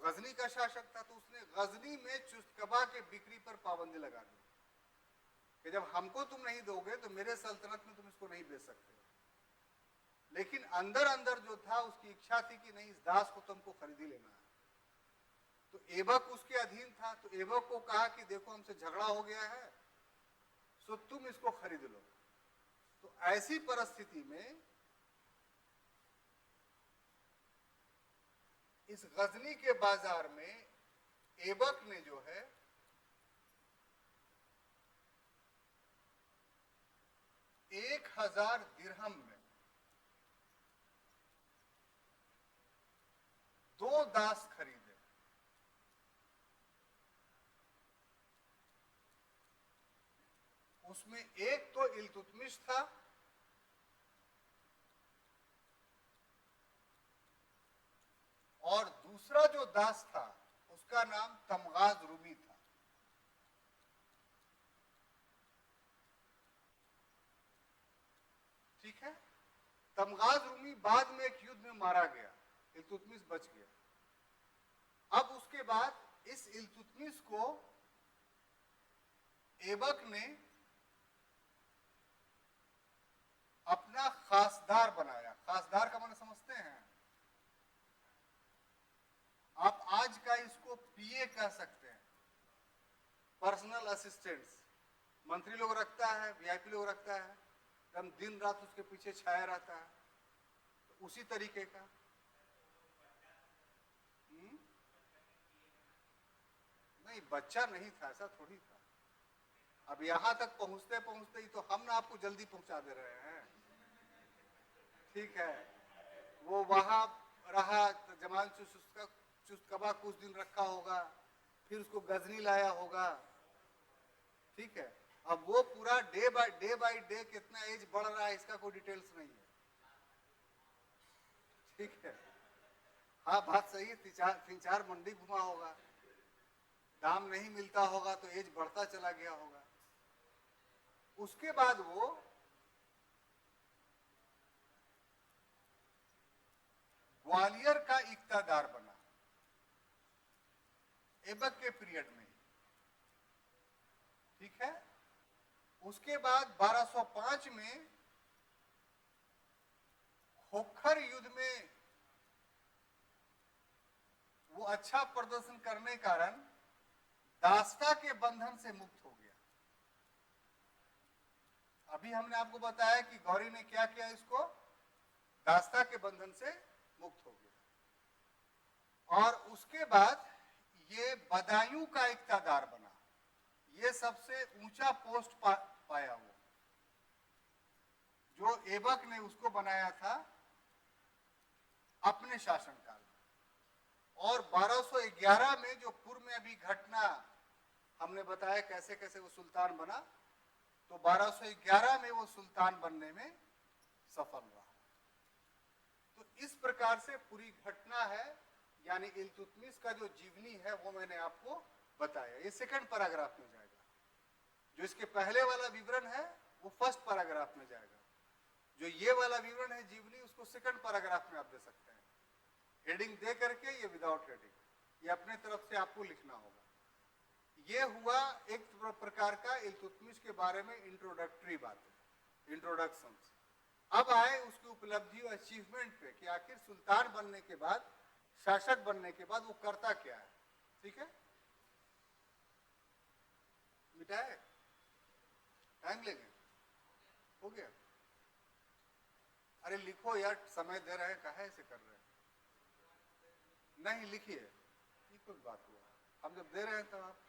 गजनी का शासक था, तो उसने गजनी में चुस्तकबा के बिक्री पर पाबंदी लगा दी कि जब हमको तुम नहीं दोगे तो मेरे सल्तनत में तुम इसको नहीं बेच सकते। लेकिन अंदर अंदर जो था उसकी इच्छा थी कि नहीं, इस दास को तुमको खरीद ही लेना है। तो एबक उसके अधीन था, तो एबक को कहा कि देखो हमसे झगड़ा हो गया है, सो तुम इसको खरीद लो। तो ऐसी परिस्थिति में इस गजनी के बाजार में ऐबक ने जो है 1000 दिरहम में 2 दास खरीदे। उसमें एक तो इल्तुतमिश था और दूसरा जो दास था उसका नाम तमगाज रूमी था। ठीक है, तमगाज रूमी बाद में एक युद्ध में मारा गया, इल्तुतमिश बच गया। अब उसके बाद इस इल्तुतमिश को ऐबक ने अपना खासदार बनाया। खासदार का माने समझते हैं आप? आज का इसको पीए कह सकते हैं, पर्सनल असिस्टेंट्स। मंत्री लोग रखता है, वीआईपी लोग रखता है, हम दिन रात उसके पीछे छाया रहता है, तो उसी तरीके का। नहीं, बच्चा नहीं था, ऐसा थोड़ी था। अब यहां तक पहुंचते पहुंचते ही तो हम ना आपको जल्दी पहुंचा दे रहे हैं। ठीक है, वो वहां रहा तो जमाल चुस्तकबा कुछ दिन रखा होगा, फिर उसको गजनी लाया होगा। ठीक है, अब वो पूरा डे बाय डे कितना एज बढ़ रहा है इसका कोई डिटेल्स नहीं है। ठीक है, हाँ बात सही है, 3-4 मंडी घुमा होगा, दाम नहीं मिलता होगा तो एज बढ़ता चला गया होगा। उसके बाद वो ग्वालियर का इक्तादार बना ऐबक के पीरियड में। ठीक है, उसके बाद 1205 में खोखर युद्ध में वो अच्छा प्रदर्शन करने के कारण दास्ता के बंधन से मुक्त हो गया। अभी हमने आपको बताया कि गौरी ने क्या किया, इसको दास्ता के बंधन से मुक्त हो गया। और उसके बाद ये बदायूं का इक्तादार बना। ये सबसे ऊंचा पोस्ट पाया वो, जो ऐबक ने उसको बनाया था अपने शासनकाल में। और 1211 में जो पूर्व में अभी घटना हमने बताया कैसे कैसे वो सुल्तान बना, तो 1211 में वो सुल्तान बनने में सफल रहा। तो इस प्रकार से पूरी घटना है, यानी इल्तुतमिश का जो जीवनी है वो मैंने आपको बताया। ये सेकंड पैराग्राफ में जाएगा। जो इसके पहले वाला विवरण है वो फर्स्ट पैराग्राफ में जाएगा। जो ये वाला विवरण है जीवनी, उसको सेकंड पैराग्राफ में आप दे सकते हैं, हेडिंग दे करके। ये विदाउट हेडिंग, ये अपने तरफ से आपको लिखना होगा। ये हुआ एक प्रकार का इल्तुतमिश के बारे में इंट्रोडक्टरी बातें, इंट्रोडक्शन। अब आए उसकी उपलब्धि और अचीवमेंट पे कि आखिर सुल्तान बनने के बाद, शासक बनने के बाद वो करता क्या है। ठीक है, मिटाए, टाइम लेंगे, हो गया। अरे लिखो यार, समय दे रहे हैं, काहे ऐसे कर रहे हैं? नहीं लिखिए, ये कोई बात हुआ, हम जब दे रहे हैं तब आप।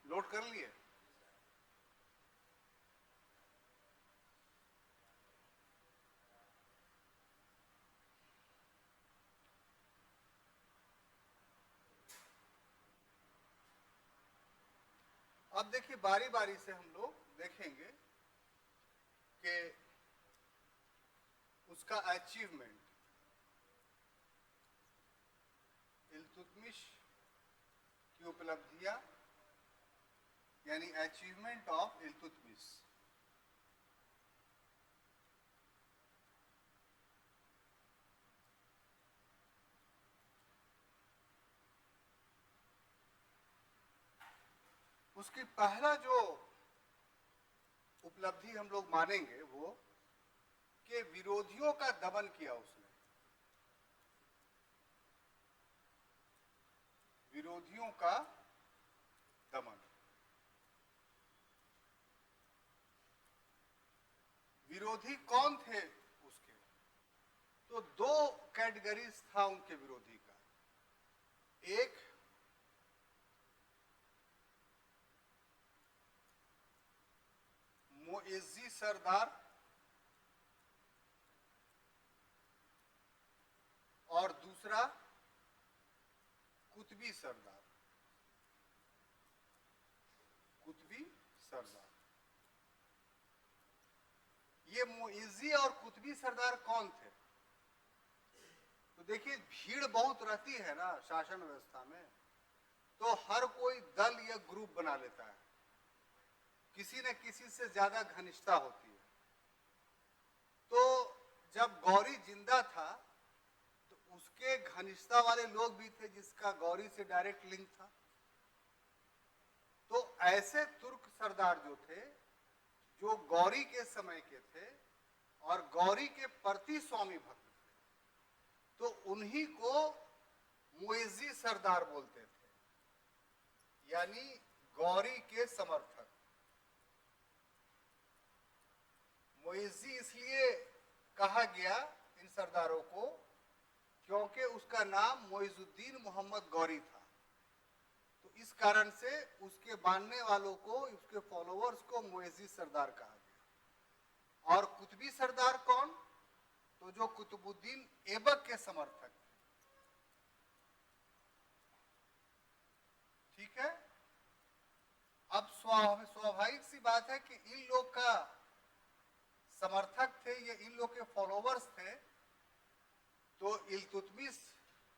नोट कर लिए? अब देखिए बारी बारी से हम लोग देखेंगे कि उसका अचीवमेंट, इल्तुतमिश की उपलब्धियां यानी अचीवमेंट ऑफ इल्तुतमिश। उसकी पहला जो उपलब्धि हम लोग मानेंगे वो कि विरोधियों का दमन किया उसने, विरोधियों का दमन। विरोधी कौन थे उसके? तो दो कैटेगरीज था उनके विरोधी का। एक मुइज्जी सरदार और दूसरा कुतबी सरदार। कुतबी सरदार, ये मुइज्जी और कुतबी सरदार कौन थे? तो देखिए भीड़ बहुत रहती है ना शासन व्यवस्था में, तो हर कोई दल या ग्रुप बना लेता है, किसी न किसी से ज्यादा घनिष्ठता होती है। तो जब गौरी जिंदा था तो उसके घनिष्ठता वाले लोग भी थे जिसका गौरी से डायरेक्ट लिंक था। तो ऐसे तुर्क सरदार जो थे, जो गौरी के समय के थे और गौरी के प्रति स्वामी भक्त थे, तो उन्हीं को मुइज्जी सरदार बोलते थे, यानी गौरी के समर्थक। मुइज्जी इसलिए कहा गया इन सरदारों को क्योंकि उसका नाम मोइजुद्दीन मोहम्मद गौरी था। तो इस कारण से उसके मानने वालों को, उसके फॉलोअर्स को मुइज्जी सरदार कहा गया। और कुतबी सरदार कौन? तो जो कुतुबुद्दीन ऐबक के समर्थक थे। ठीक है। अब स्वाभाविक सी बात है कि इन लोग का समर्थक थे, ये इन लोग के फॉलोअर्स थे, तो इल्तुतमिश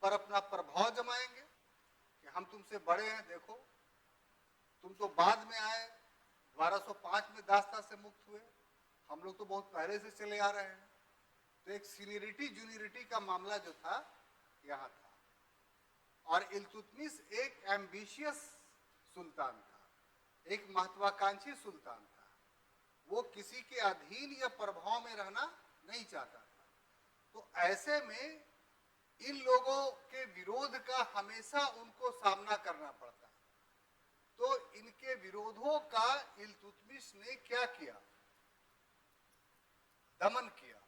पर अपना प्रभाव जमाएंगे कि हम तुमसे बड़े हैं, देखो तुम तो बाद में आए, 1205 में दास्ता से मुक्त हुए, हम लोग तो बहुत पहले से चले आ रहे हैं। तो एक सीनियरिटी जूनियरिटी का मामला जो था यहाँ था। और इल्तुतमिश एक एम्बिशियस सुल्तान था, एक महत्वाकांक्षी सुल्तान था। वो किसी के अधीन या प्रभाव में रहना नहीं चाहता था। तो ऐसे में इन लोगों के विरोध का हमेशा उनको सामना करना पड़ता। तो इनके विरोधों का इल्तुतमिश ने क्या किया? दमन किया।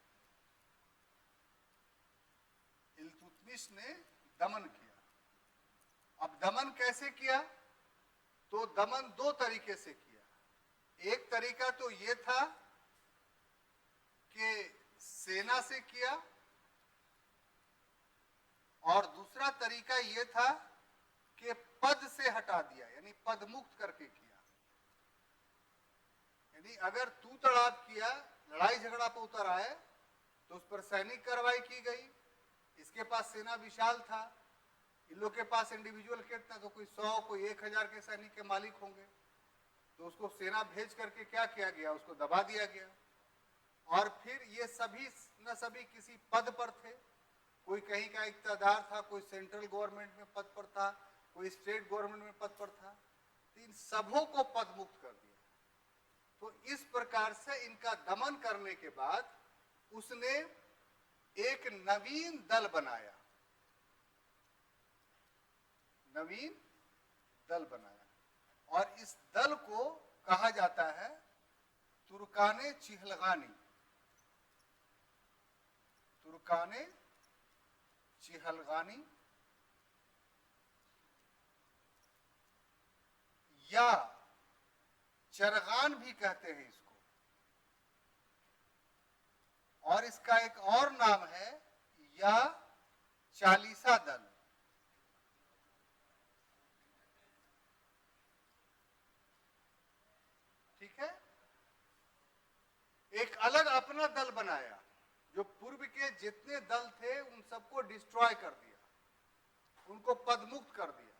इल्तुतमिश ने दमन किया। अब दमन कैसे किया? तो दमन दो तरीके से किया। एक तरीका तो ये था कि सेना से किया, और दूसरा तरीका ये था कि पद से हटा दिया, यानी पद मुक्त करके किया। यानी अगर तू तड़ाप किया, लड़ाई झगड़ा पर उतर आए, तो उस पर सैनिक कार्रवाई की गई। इसके पास सेना विशाल था, इन लोग के पास इंडिविजुअल कितना, तो कोई 100 कोई 1000 के सैनिक के मालिक होंगे। तो उसको सेना भेज करके क्या किया गया? उसको दबा दिया गया। और फिर ये सभी न सभी किसी पद पर थे, कोई कहीं का इक्तदार था, कोई सेंट्रल गवर्नमेंट में पद पर था, कोई स्टेट गवर्नमेंट में पद पर था। तो इन सबों को पद मुक्त कर दिया। तो इस प्रकार से इनका दमन करने के बाद उसने एक नवीन दल बनाया, नवीन दल बनाया। और इस दल को कहा जाता है तुर्काने चिहलगानी। तुर्काने चिहलगानी या चरगान भी कहते हैं इसको। और इसका एक और नाम है या चालीसा दल। अपना दल बनाया, जो पूर्व के जितने दल थे उन सबको डिस्ट्रॉय कर दिया, उनको पदमुक्त कर दिया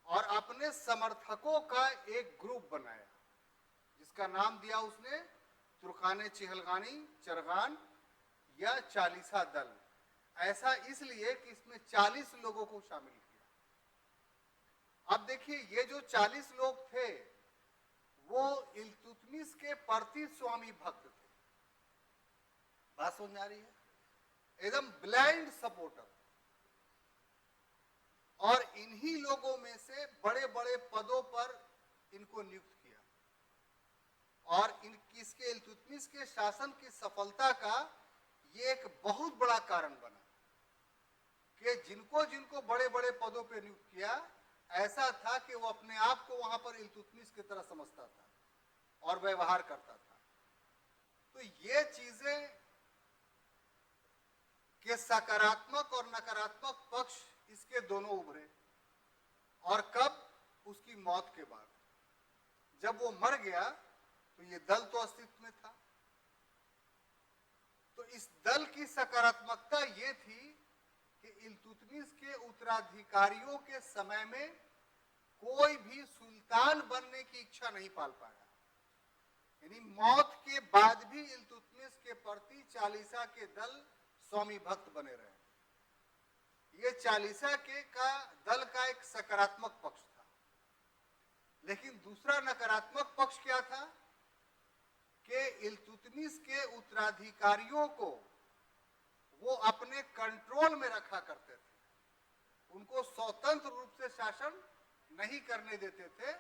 और अपने समर्थकों का एक ग्रुप बनाया जिसका नाम दिया उसने तुर्काने चिहलगानी चरगान या चालीसा दल। ऐसा इसलिए कि इसमें 40 लोगों को शामिल किया। अब देखिए, ये जो 40 लोग थे वो इल्तुतमिश के प्रति स्वामी भक्त थे। बात समझ आ रही है? एकदम ब्लाइंड सपोर्टर। और इन्हीं लोगों में से बड़े बड़े पदों पर इनको नियुक्त किया और इसके इल्तुतमिश के शासन की सफलता का ये एक बहुत बड़ा कारण बना कि जिनको जिनको बड़े बड़े पदों पर नियुक्त किया, ऐसा था कि वो अपने आप को वहां पर इल्तुतमिश की तरह समझता था और व्यवहार करता था। तो ये चीजें के सकारात्मक और नकारात्मक पक्ष इसके दोनों उभरे। और कब? उसकी मौत के बाद। जब वो मर गया तो ये दल तो अस्तित्व में था। तो इस दल की सकारात्मकता ये थी कि इल्तुतमिश के उत्तराधिकारियों के समय में कोई भी सुल्तान बनने की इच्छा नहीं पाल पाया। यानी मौत के बाद भी इल्तुतमिश के प्रति चालीसा के दल स्वामी भक्त बने रहे। ये चालीसा के दल का एक सकारात्मक पक्ष था। लेकिन दूसरा नकारात्मक पक्ष क्या था कि इल्तुतमिश के उत्तराधिकारियों को वो अपने कंट्रोल में रखा करते थे, उनको स्वतंत्र रूप से शासन नहीं करने देते थे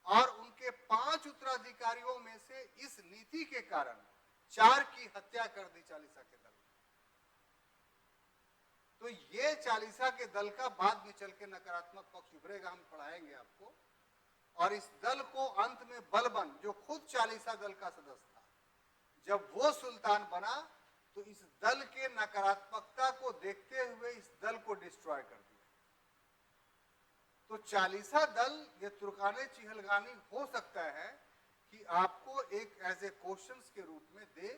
और उनके 5 उत्तराधिकारियों में से इस नीति के कारण 4 की हत्या कर दी चालीसा के दल। तो ये चालीसा के दल का बाद में चल के नकारात्मक पक्ष उभरेगा, हम पढ़ाएंगे आपको। और इस दल को अंत में बलबन, जो खुद चालीसा दल का सदस्य था, जब वो सुल्तान बना तो इस दल के नकारात्मकता को देखते हुए इस दल को डिस्ट्रॉय कर दिया। तो चालीसा दल ये तुर्काने चिहलगानी हो सकता है कि आपको एक एज ए क्वेश्चंस के रूप में दे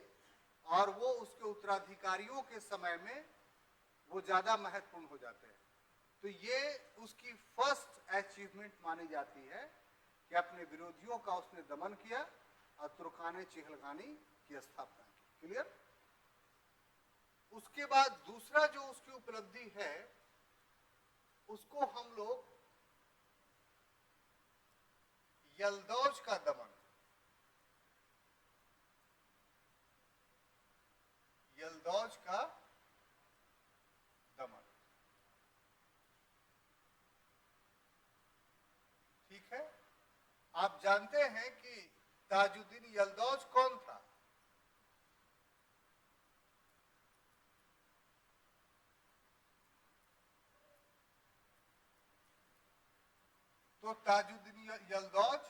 और वो उसके उत्तराधिकारियों के समय में वो ज्यादा महत्वपूर्ण हो जाते हैं। तो ये उसकी फर्स्ट अचीवमेंट मानी जाती है कि अपने विरोधियों का उसने दमन किया और तुर्काने चिहलगानी की स्थापना की। क्लियर? उसके बाद दूसरा जो उसकी उपलब्धि है उसको हम लोग यल्दौज का दमन, यल्दौज का दमन, ठीक है। आप जानते हैं कि ताजुद्दीन यल्दौज कौन था? तो ताजुद्दीन यल्दौज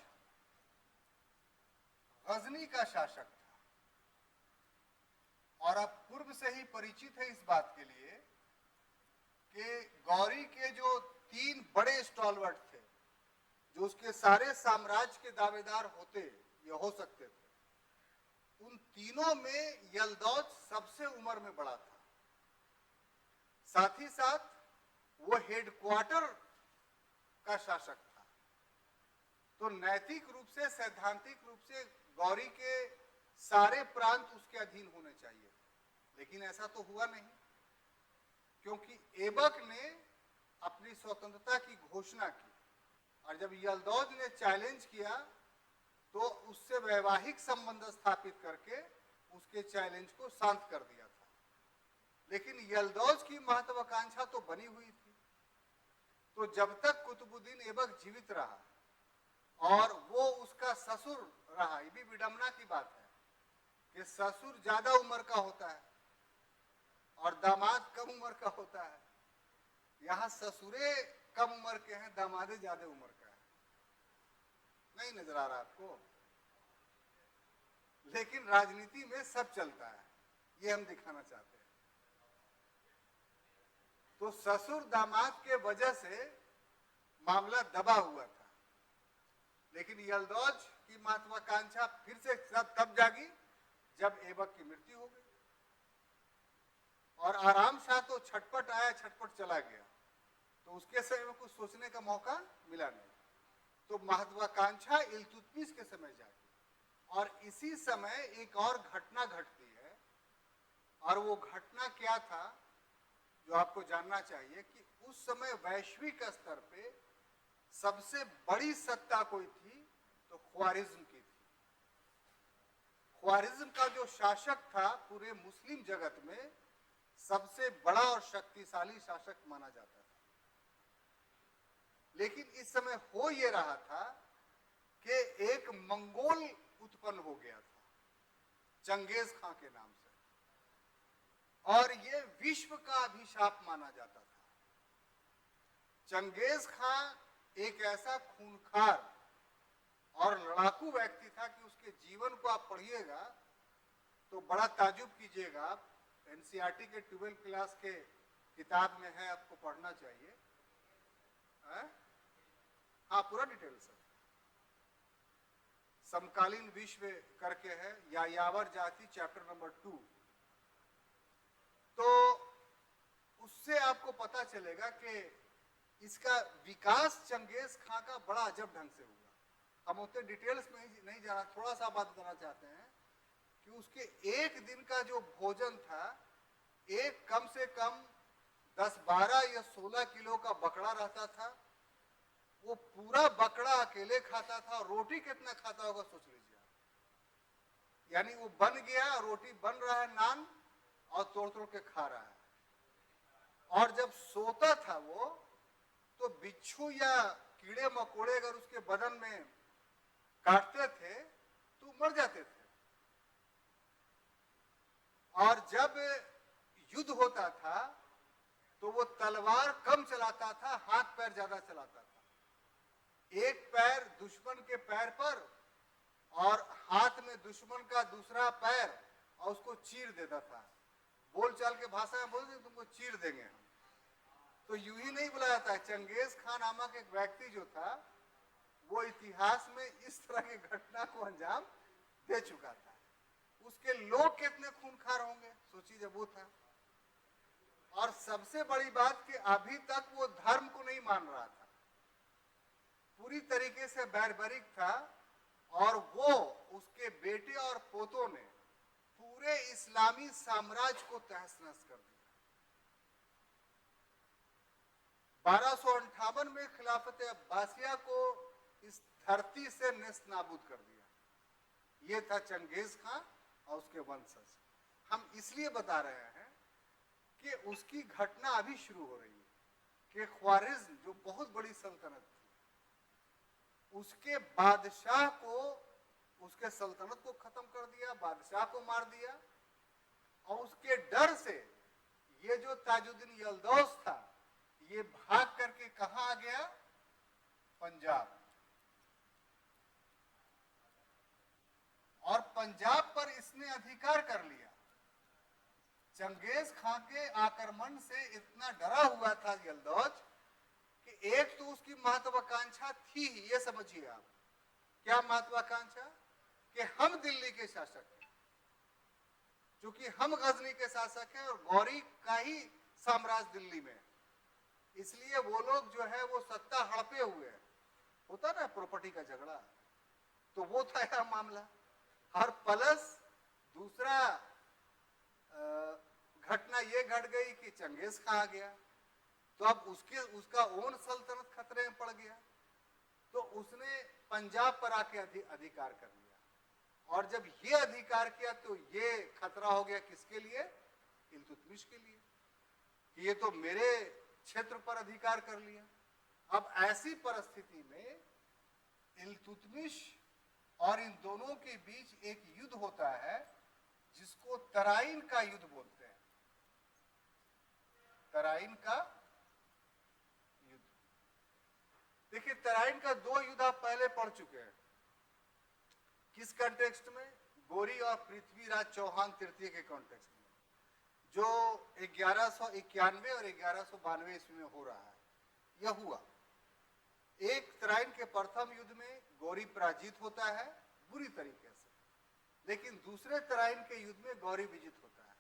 गजनी का शासक था और आप पूर्व से ही परिचित है इस बात के लिए कि गौरी के जो 3 बड़े स्टॉलवर्ट थे, जो उसके सारे साम्राज्य के दावेदार होते या हो सकते थे, उन तीनों में यल्दौज सबसे उम्र में बड़ा था। साथ ही साथ वो हेडक्वार्टर का शासक था। तो नैतिक रूप से, सैद्धांतिक रूप से गौरी के सारे प्रांत उसके अधीन होने चाहिए, लेकिन ऐसा तो हुआ नहीं, क्योंकि ऐबक ने अपनी स्वतंत्रता की घोषणा की और जब यल्दौज ने चैलेंज किया तो उससे वैवाहिक संबंध स्थापित करके उसके चैलेंज को शांत कर दिया था। लेकिन यल्दौज की महत्वाकांक्षा तो बनी हुई थी। तो जब तक कुतुबुद्दीन ऐबक जीवित रहा और वो उसका ससुर रहा, ये भी विडंबना की बात है कि ससुर ज्यादा उम्र का होता है और दामाद कम उम्र का होता है। यहाँ ससुरे कम उम्र के हैं, दामादे ज्यादा उम्र का है। नहीं नजर आ रहा आपको? लेकिन राजनीति में सब चलता है, ये हम दिखाना चाहते हैं। तो ससुर दामाद के वजह से मामला दबा हुआ था, लेकिन यल्दौज की महत्वाकांक्षा फिर से तब जागी जब ऐबक की मृत्यु हो गई। और आराम शाह तो छटपट आया, छटपट चला गया, तो उसके समय में कुछ सोचने का मौका मिला नहीं। तो महत्वाकांक्षा इल्तुतमिश के समय जागी। और इसी समय एक और घटना घटती है, और वो घटना क्या था जो आपको जानना चाहिए कि उस समय वैश्विक स्तर पे सबसे बड़ी सत्ता कोई थी तो ख्वारिज्म की थी। ख्वारिज्म का जो शासक था पूरे मुस्लिम जगत में सबसे बड़ा और शक्तिशाली शासक माना जाता था। लेकिन इस समय हो ये रहा था कि एक मंगोल उत्पन्न हो गया था चंगेज खां के नाम से, और ये विश्व का अभिशाप माना जाता था। चंगेज खां एक ऐसा खूंखार और लड़ाकू व्यक्ति था कि उसके जीवन को आप पढ़िएगा तो बड़ा ताजुब कीजिएगा। आप एनसीईआरटी के 12th क्लास के किताब में है, आपको पढ़ना चाहिए। हाँ, पूरा डिटेल सर। समकालीन विश्व करके है, यायावर जाति चैप्टर नंबर 2। तो उससे आपको पता चलेगा कि इसका विकास चंगेज खां का बड़ा अजब ढंग से हुआ। हम उतने डिटेल्स में नहीं जाना, थोड़ा सा बात बताना चाहते हैं कि उसके एक दिन का जो भोजन था, एक कम से कम 10, 12 या 16 किलो का बकरा रहता था। वो पूरा बकरा अकेले खाता था, और रोटी कितना खाता होगा सोच लीजिए। यानी वो बन गया, रोटी बन रहा है, नान, और तोड़ तोड़ के खा रहा है। और जब सोता था वो, तो बिच्छू या कीड़े मकोड़े अगर उसके बदन में काटते थे तो मर जाते थे। और जब युद्ध होता था तो वो तलवार कम चलाता था, हाथ पैर ज्यादा चलाता था। एक पैर दुश्मन के पैर पर और हाथ में दुश्मन का दूसरा पैर, और उसको चीर देता था। बोलचाल के भाषा में बोलते तुमको चीर देंगे हम। तो यूं ही नहीं बुलाया था। चंगेज खान नामक एक व्यक्ति जो था वो इतिहास में इस तरह की घटना को अंजाम दे चुका था। उसके लोग कितने खूंखार होंगे सोचिए जब वो था। और सबसे बड़ी बात कि अभी तक वो धर्म को नहीं मान रहा था, पूरी तरीके से बैरबरिक था। और वो उसके बेटे और पोतों ने पूरे इस्लामी साम्राज्य को तहस नहस कर दिया। 1258 में खिलाफत अब्बासिया को इस धरती से नेस्तनाबूद कर दिया। ये था चंगेज खां और उसके वंशज। हम इसलिए बता रहे हैं कि उसकी घटना अभी शुरू हो रही है कि ख्वारिज्म जो बहुत बड़ी सल्तनत थी, उसके बादशाह को, उसके सल्तनत को खत्म कर दिया, बादशाह को मार दिया। और उसके डर से ये जो ताजुद्दीन यल्दौस था, ये भाग करके कहां आ गया? पंजाब। और पंजाब पर इसने अधिकार कर लिया। चंगेज खां के आक्रमण से इतना डरा हुआ था यल्दौज कि एक तो उसकी महत्वाकांक्षा थी ही, ये समझिए आप। क्या महत्वाकांक्षा? कि हम दिल्ली के शासक हैं, क्योंकि हम गजनी के शासक हैं और गौरी का ही साम्राज्य दिल्ली में, इसलिए वो लोग जो है वो सत्ता हड़पे हुए हैं। होता ना प्रॉपर्टी का झगड़ा, तो वो था यह मामला। और प्लस दूसरा घटना ये घट गई कि चंगेज खां आ गया, तो अब उसका ओन सल्तनत खतरे में पड़ गया। तो उसने पंजाब पर आके अधिकार कर लिया। और जब ये अधिकार किया तो ये खतरा हो गया किसके लिए? इल्तुतमिश के लिए, कि ये तो मेरे क्षेत्र पर अधिकार कर लिया। अब ऐसी परिस्थिति में इल्तुतमिश और इन दोनों के बीच एक युद्ध होता है जिसको तराइन का युद्ध बोलते हैं। तराइन का युद्ध। देखिए, तराइन का 2 युद्ध आप पहले पढ़ चुके हैं। किस कॉन्टेक्स्ट में? गोरी और पृथ्वीराज चौहान तृतीय के कॉन्टेक्स्ट में, जो 1191 और 1192 ईस्वी में हो रहा है। यह हुआ एक तराइन के प्रथम युद्ध में गोरी पराजित होता है बुरी तरीके से, लेकिन दूसरे तराइन के युद्ध में गौरी विजित होता है,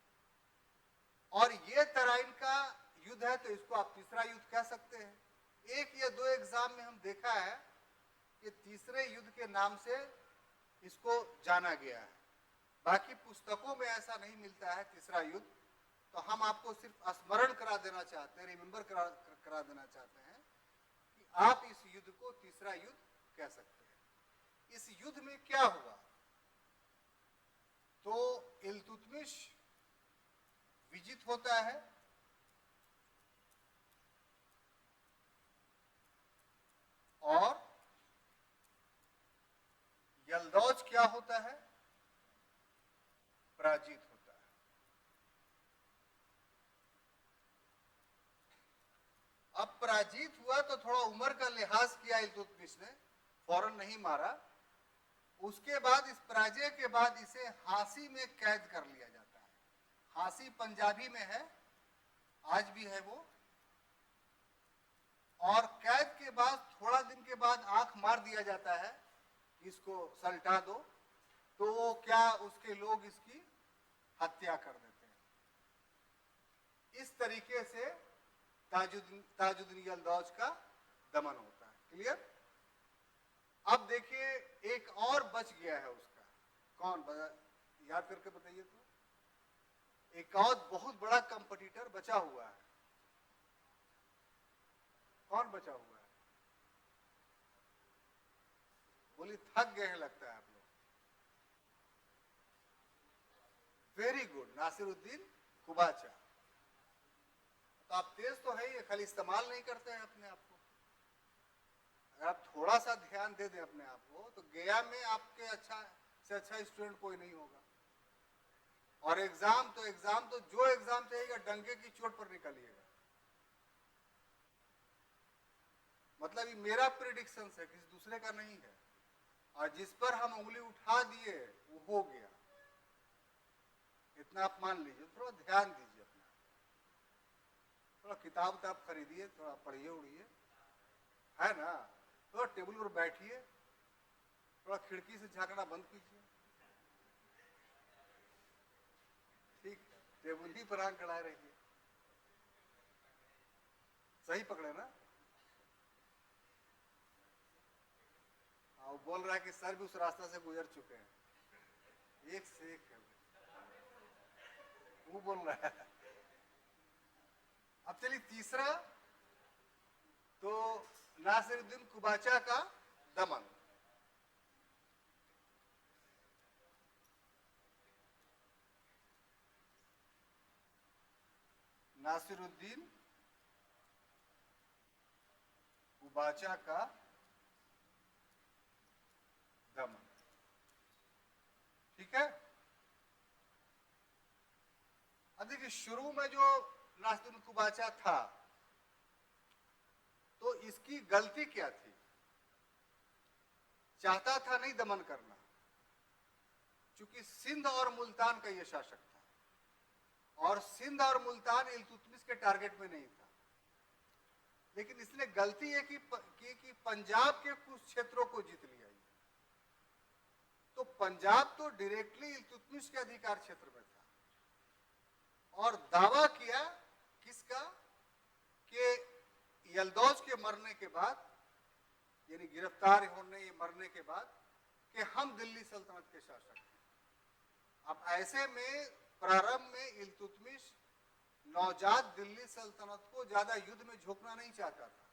और ये तराइन का युद्ध है तो इसको आप तीसरा युद्ध कह सकते हैं। एक या दो एग्जाम में हम देखा है कि तीसरे युद्ध के नाम से इसको जाना गया है, बाकी पुस्तकों में ऐसा नहीं मिलता है तीसरा युद्ध। तो हम आपको सिर्फ स्मरण करा देना चाहते हैं, रिमेंबर करा देना चाहते हैं कि आप इस युद्ध को तीसरा युद्ध कह सकते हैं। इस युद्ध में क्या हुआ, तो इल्तुतमिश विजित होता है, और यल्दौज क्या होता है, पराजित होता है। अब पराजित हुआ तो थोड़ा उम्र का लिहाज किया इल्तुतमिश ने, फौरन नहीं मारा। उसके बाद इस पराजय के बाद इसे हांसी में कैद कर लिया जाता है। हांसी पंजाबी में है, आज भी है वो। और कैद के बाद थोड़ा दिन के बाद आंख मार दिया जाता है, इसको सल्टा दो, तो वो क्या उसके लोग इसकी हत्या कर देते हैं। इस तरीके से ताजुद्दीन यल्दौज का दमन होता है। क्लियर? अब देखिए एक और बच गया है उसका, कौन याद करके बताइए तो। एक और बहुत बड़ा कंपटीटर बचा हुआ है, कौन बचा हुआ है? बोली थक गए हैं लगता है आप लोग। Very good, Nasiruddin Qabacha. तो आप तेज तो है ही, खाली इस्तेमाल नहीं करते हैं अपने आप को। अगर आप थोड़ा सा ध्यान दे दें अपने आप को, तो गया में आपके अच्छा से अच्छा स्टूडेंट कोई नहीं होगा। और एग्जाम तो जो एग्जाम चाहिएगा डंके की चोट पर निकालिएगा। मतलब ये मेरा प्रेडिक्शन है, किसी दूसरे का नहीं है। और जिस पर हम उंगली उठा दिए वो हो गया, इतना आप मान लीजिए। थोड़ा ध्यान दीजिए अपना, थोड़ा किताब खरीदिए, थोड़ा पढ़िए उड़िए, है ना। थोड़ा टेबल पर बैठिए, थोड़ा खिड़की से झांकना बंद कीजिए। ठीक, टेबल ही पर आंख गड़ाए रहिए। सही पकड़े ना? वो बोल रहा है कि सर भी उस रास्ता से गुजर चुके हैं, एक से एक है वो बोल रहा है। अब चलिए तीसरा, तो नासिरुद्दीन कुबाचा का दमन। नासिरुद्दीन कुबाचा का दमन, ठीक है। अब देखिए शुरू में जो नासिरुद्दीन कुबाचा था, तो इसकी गलती क्या थी? चाहता था नहीं दमन करना, क्योंकि सिंध और मुल्तान का यह शासक था, और सिंध और मुल्तान इल्तुतमिश के टारगेट में नहीं था। लेकिन इसने गलती ये की कि पंजाब के कुछ क्षेत्रों को जीत लिया। तो पंजाब तो डायरेक्टली इल्तुतमिश के अधिकार क्षेत्र में था, और दावा किया किसका, कि यल्दौज के मरने के बाद, यानी गिरफ्तार होने मरने के बाद, कि हम दिल्ली सल्तनत के शासक हैं। अब ऐसे में प्रारंभ में इल्तुतमिश नौजात दिल्ली सल्तनत को ज्यादा युद्ध में झोंकना नहीं चाहता था,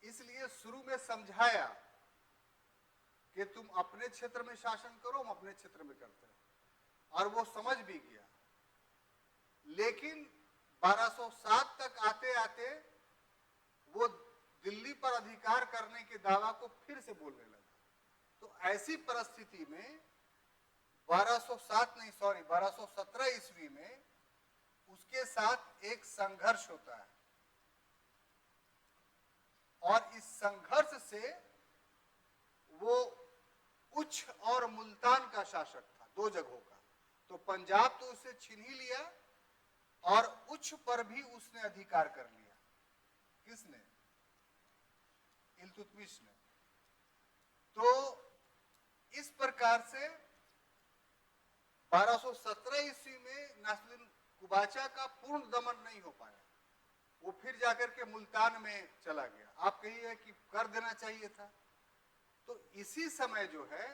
इसलिए शुरू में समझाया कि तुम अपने क्षेत्र में शासन करो, हम अपने क्षेत्र में करते हैं, और वो समझ भी गया। लेकिन 1207 तक आते आते वो दिल्ली पर अधिकार करने के दावा को फिर से बोलने लगा। तो ऐसी परिस्थिति में 1217 ईस्वी में उसके साथ एक संघर्ष होता है, और इस संघर्ष से वो उच्छ और मुल्तान का शासक था, दो जगहों का। तो पंजाब तो उससे छीन ही लिया, और उच्छ पर भी उसने अधिकार कर लिया। किसने? इल्तुतमिश ने। तो इस प्रकार से 1217 ईस्वी में नासिरुद्दीन कुबाचा का पूर्ण दमन नहीं हो पाया, वो फिर जाकर के मुल्तान में चला गया। आप कहिए कि कर देना चाहिए था। तो इसी समय जो है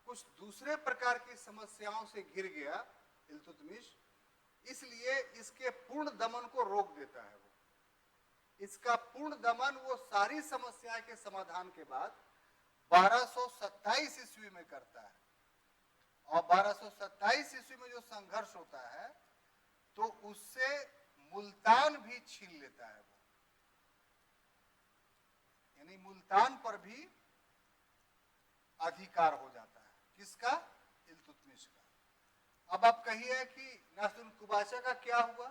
कुछ दूसरे प्रकार की समस्याओं से घिर गया इल्तुतमिश, इसलिए इसके पूर्ण दमन को रोक देता है। वो इसका पूर्ण दमन वो सारी समस्या के समाधान के बाद 1227 ईस्वी में करता है। और 1227 ईस्वी में जो संघर्ष होता है तो उससे मुल्तान भी छीन लेता है वो, यानी मुल्तान पर भी अधिकार हो जाता है। किसका? इल्तुतमिश का। अब आप कहिए कि नासिरुद्दीन कुबाचा का क्या हुआ?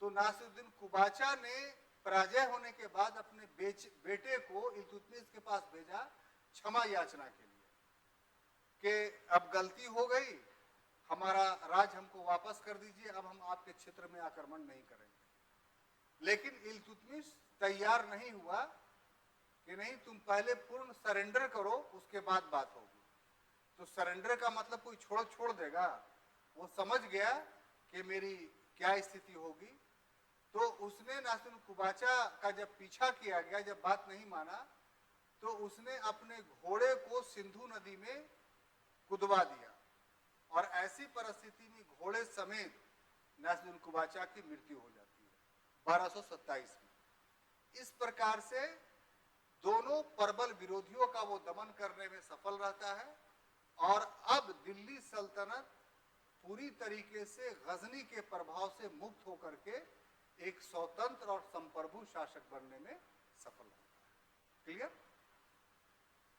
तो नासिरुद्दीन कुबाचा ने पराजय होने के बाद अपने बेटे को इल्तुतमिश के पास भेजा क्षमा याचना के लिए कि अब गलती हो गई, हमारा राज हमको वापस कर दीजिए, अब हम आपके क्षेत्र में आक्रमण नहीं करेंगे। लेकिन इल्तुतमिश तैयार नहीं हुआ कि नहीं, तुम पहले पूर्ण सरेंडर करो, उसके बाद बात होगी। तो सरेंडर का मतलब कोई छोड़ देगा? वो समझ गया कि मेरी क्या स्थिति होगी। तो उसने नासिरुद्दीन कुबाचा का जब पीछा किया गया, जब बात नहीं माना, तो उसने अपने घोड़े को सिंधु नदी में कुदवा दिया और ऐसी परिस्थिति में घोड़े समेत नासिरुद्दीन कुबाचा की मृत्यु हो जाती है 1227 में। इस प्रकार से दोनों प्रबल विरोधियों का वो दमन करने में सफल रहता है और अब दिल्ली सल्तनत पूरी तरीके से गजनी के प्रभाव से मुक्त होकर के एक स्वतंत्र और संप्रभु शासक बनने में सफल होता है। क्लियर?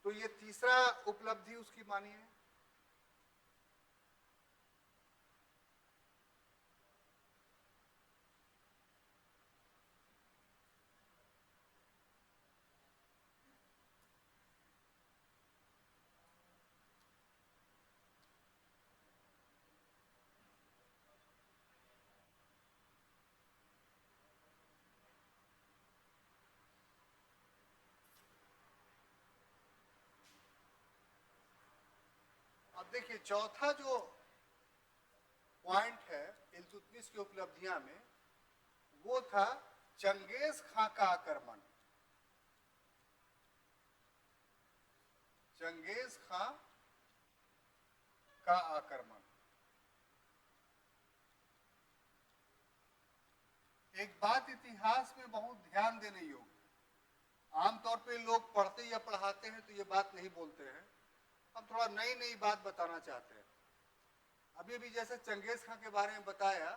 तो ये तीसरा उपलब्धि उसकी मानिए। अब देखिए, चौथा जो पॉइंट है इल्तुतमिश की उपलब्धियां में, वो था चंगेज खां का आक्रमण। चंगेज खां का आक्रमण एक बात इतिहास में बहुत ध्यान देने योग्य। आमतौर पे लोग पढ़ते या पढ़ाते हैं तो ये बात नहीं बोलते हैं। हम थोड़ा नई बात बताना चाहते हैं। अभी भी जैसे चंगेज खां के बारे में बताया,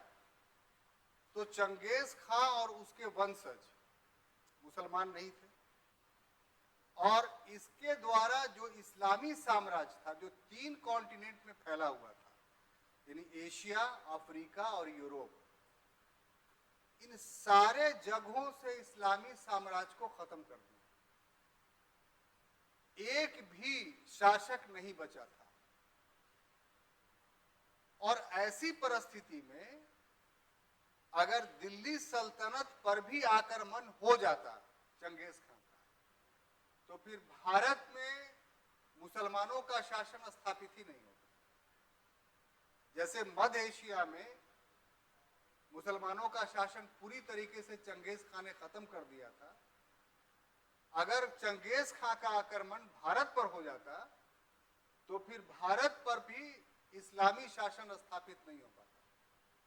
तो चंगेज खां और उसके वंशज मुसलमान नहीं थे और इसके द्वारा जो इस्लामी साम्राज्य था, जो 3 कॉन्टिनेंट में फैला हुआ था, यानी एशिया, अफ्रीका और यूरोप, इन सारे जगहों से इस्लामी साम्राज्य को खत्म कर दिया। एक भी शासक नहीं बचा था। और ऐसी परिस्थिति में अगर दिल्ली सल्तनत पर भी आक्रमण हो जाता चंगेज खां का, तो फिर भारत में मुसलमानों का शासन स्थापित ही नहीं होता। जैसे मध्य एशिया में मुसलमानों का शासन पूरी तरीके से चंगेज खां ने खत्म कर दिया था, अगर चंगेज खां का आक्रमण भारत पर हो जाता तो फिर भारत पर भी इस्लामी शासन स्थापित नहीं हो पाता,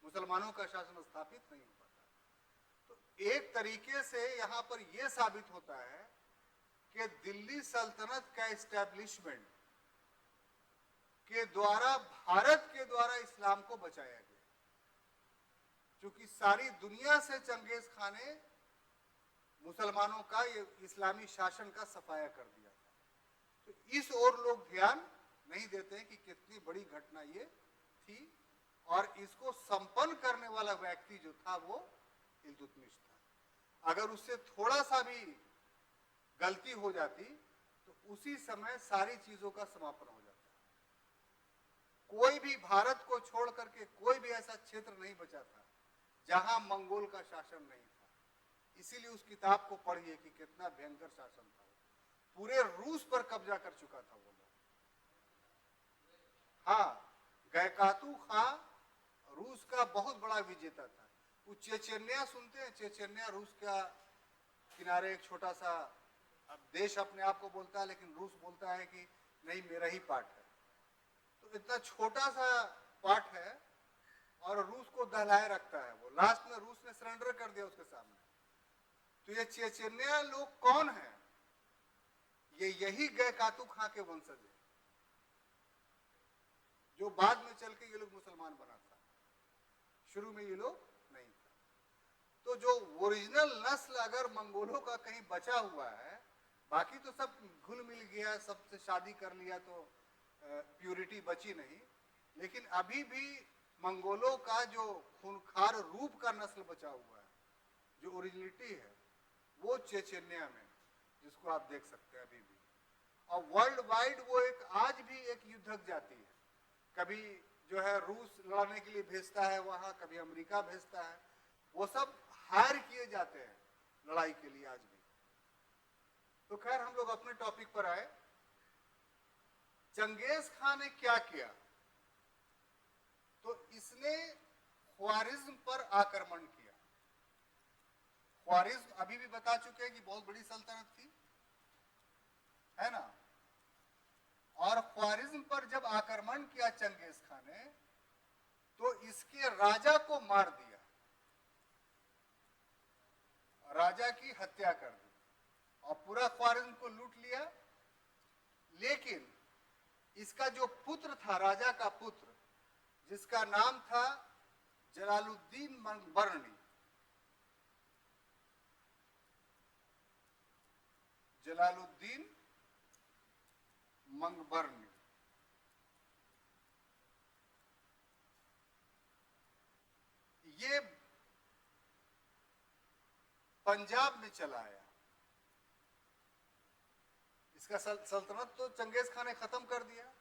मुसलमानों का शासन स्थापित नहीं हो पाता। तो एक तरीके से यहां पर यह साबित होता है कि दिल्ली सल्तनत का एस्टैब्लिशमेंट के द्वारा भारत के द्वारा इस्लाम को बचाया गया, क्योंकि सारी दुनिया से चंगेज खां ने मुसलमानों का ये इस्लामी शासन का सफाया कर दिया था। तो इस ओर लोग ध्यान नहीं देते हैं कि कितनी बड़ी घटना ये थी, और इसको संपन्न करने वाला व्यक्ति जो था वो इल्तुतमिश था। अगर उससे थोड़ा सा भी गलती हो जाती तो उसी समय सारी चीजों का समापन हो जाता। कोई भी भारत को छोड़ करके कोई भी ऐसा क्षेत्र नहीं बचा था जहां मंगोल का शासन नहीं था। इसीलिए उस किताब को पढ़िए कि कितना भयंकर शासन था। पूरे रूस पर कब्जा कर चुका था वो लोग। हाँ, गैकातू खां रूस का बहुत बड़ा विजेता था। वो चेचन्या सुनते हैं, चेचन्या रूस का किनारे एक छोटा सा देश अपने आप को बोलता है, लेकिन रूस बोलता है कि नहीं मेरा ही पार्ट है। तो इतना छोटा सा पार्ट है और रूस को दहलाए रखता है। वो लास्ट में रूस ने सरेंडर कर दिया उसके सामने। तो ये चेचन्या लोग कौन है? ये यही गैकातू खां के वंशज है, जो बाद में चल के ये लोग मुसलमान बना था। शुरू में ये लोग नहीं था। तो जो ओरिजिनल नस्ल अगर मंगोलों का कहीं बचा हुआ है, बाकी तो सब घुल मिल गया, सबसे शादी कर लिया तो प्यूरिटी बची नहीं, लेकिन अभी भी मंगोलों का जो खूंखार रूप का नस्ल बचा हुआ है, जो ओरिजिनलिटी है, वो चेचन्या में, जिसको आप देख सकते हैं अभी भी। और वर्ल्ड वाइड वो एक आज भी एक युद्धक जाति है। कभी जो है रूस लड़ने के लिए भेजता है वहां, कभी अमेरिका भेजता है, वो सब हायर किए जाते हैं लड़ाई के लिए आज भी। तो खैर हम लोग अपने टॉपिक पर आए। चंगेज खान ने क्या किया? तो इसने ख्वारिज्म पर आक्रमण किया। ख्वारिज्म अभी भी बता चुके हैं कि बहुत बड़ी सल्तनत थी, है ना। और ख्वारिज्म पर जब आक्रमण किया चंगेज खान ने, तो इसके राजा को मार दिया, राजा की हत्या कर दी और पूरा ख्वारिज्म को लूट लिया। लेकिन इसका जो पुत्र था, राजा का पुत्र, जिसका नाम था जलालुद्दीन मंगबर्नी, जलालुद्दीन मंगबर्नी, ये पंजाब में चला आया। इसका सल्तनत तो चंगेज खान ने खत्म कर दिया,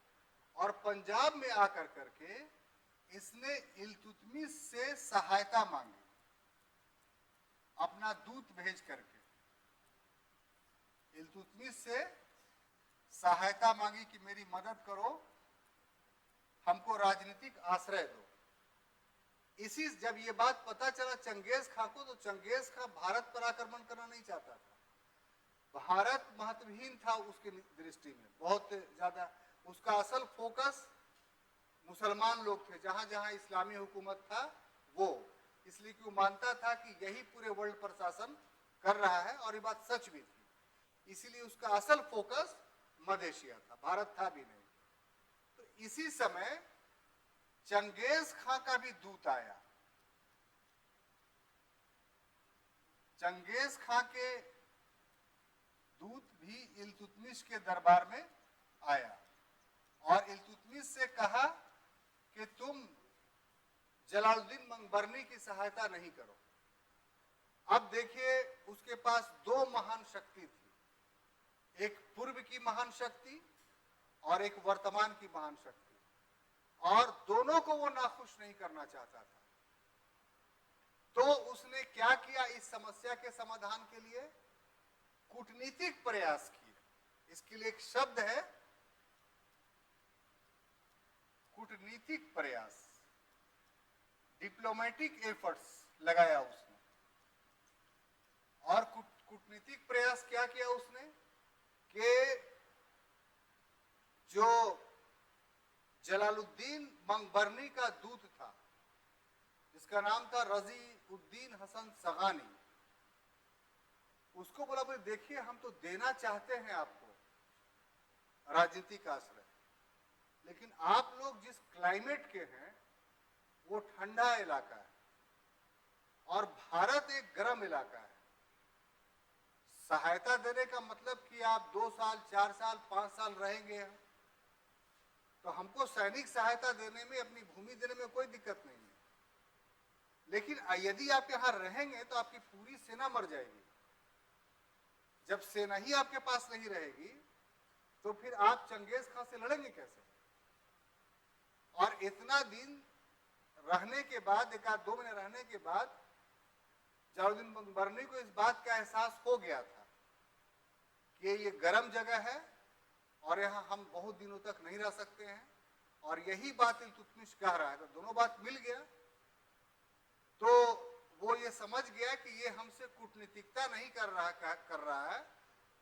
और पंजाब में आकर करके इसने इल्तुतमिश से सहायता मांगी, अपना दूत भेज करके इल्तुतमिश से सहायता मांगी कि मेरी मदद करो, हमको राजनीतिक आश्रय दो। इसी जब ये बात पता चला चंगेज खां को, तो चंगेज खां भारत पर आक्रमण करना नहीं चाहता था। भारत महत्वहीन था उसकी दृष्टि में, बहुत ज्यादा। उसका असल फोकस मुसलमान लोग थे, जहां जहां इस्लामी हुकूमत था वो, इसलिए कि वो मानता था कि यही पूरे वर्ल्ड पर शासन कर रहा है, और ये बात सच भी थी। इसीलिए उसका असल फोकस मध्य एशिया था, भारत था भी नहीं। तो इसी समय चंगेज खां का भी दूत आया। चंगेज खां के दूत भी इल्तुतमिश के दरबार में आया और इल्तुतमिश से कहा कि तुम जलालुद्दीन मंगबर्नी की सहायता नहीं करो। अब देखिए, उसके पास दो महान शक्ति थी, एक पूर्व की महान शक्ति और एक वर्तमान की महान शक्ति, और दोनों को वो नाखुश नहीं करना चाहता था। तो उसने क्या किया? इस समस्या के समाधान के लिए कूटनीतिक प्रयास किए। इसके लिए एक शब्द है, कूटनीतिक प्रयास, डिप्लोमेटिक एफर्ट्स लगाया उसने। और कूटनीतिक प्रयास क्या किया उसने कि जो जलालुद्दीन मंगबर्नी का दूत था, जिसका नाम था रजी उद्दीन हसन सगानी, उसको बोला, भाई देखिए हम तो देना चाहते हैं आपको राजनीतिक आश्रय, लेकिन आप लोग जिस क्लाइमेट के हैं वो ठंडा इलाका है और भारत एक गर्म इलाका है। सहायता देने का मतलब कि आप 2 साल 4 साल 5 साल रहेंगे, तो हमको सैनिक सहायता देने में, अपनी भूमि देने में कोई दिक्कत नहीं है। लेकिन यदि आप यहां रहेंगे तो आपकी पूरी सेना मर जाएगी। जब सेना ही आपके पास नहीं रहेगी तो फिर आप चंगेज खां से लड़ेंगे कैसे? और इतना दिन रहने के बाद, 1-2 महीने रहने के बाद, जलालुद्दीन मंगबर्नी को इस बात का एहसास हो गया था कि ये गर्म जगह है और यहाँ हम बहुत दिनों तक नहीं रह सकते हैं, और यही बात इल्तुतमिश कह रहा है। तो दोनों बात मिल गया, तो वो ये समझ गया कि ये हमसे कूटनीतिकता नहीं कर रहा है,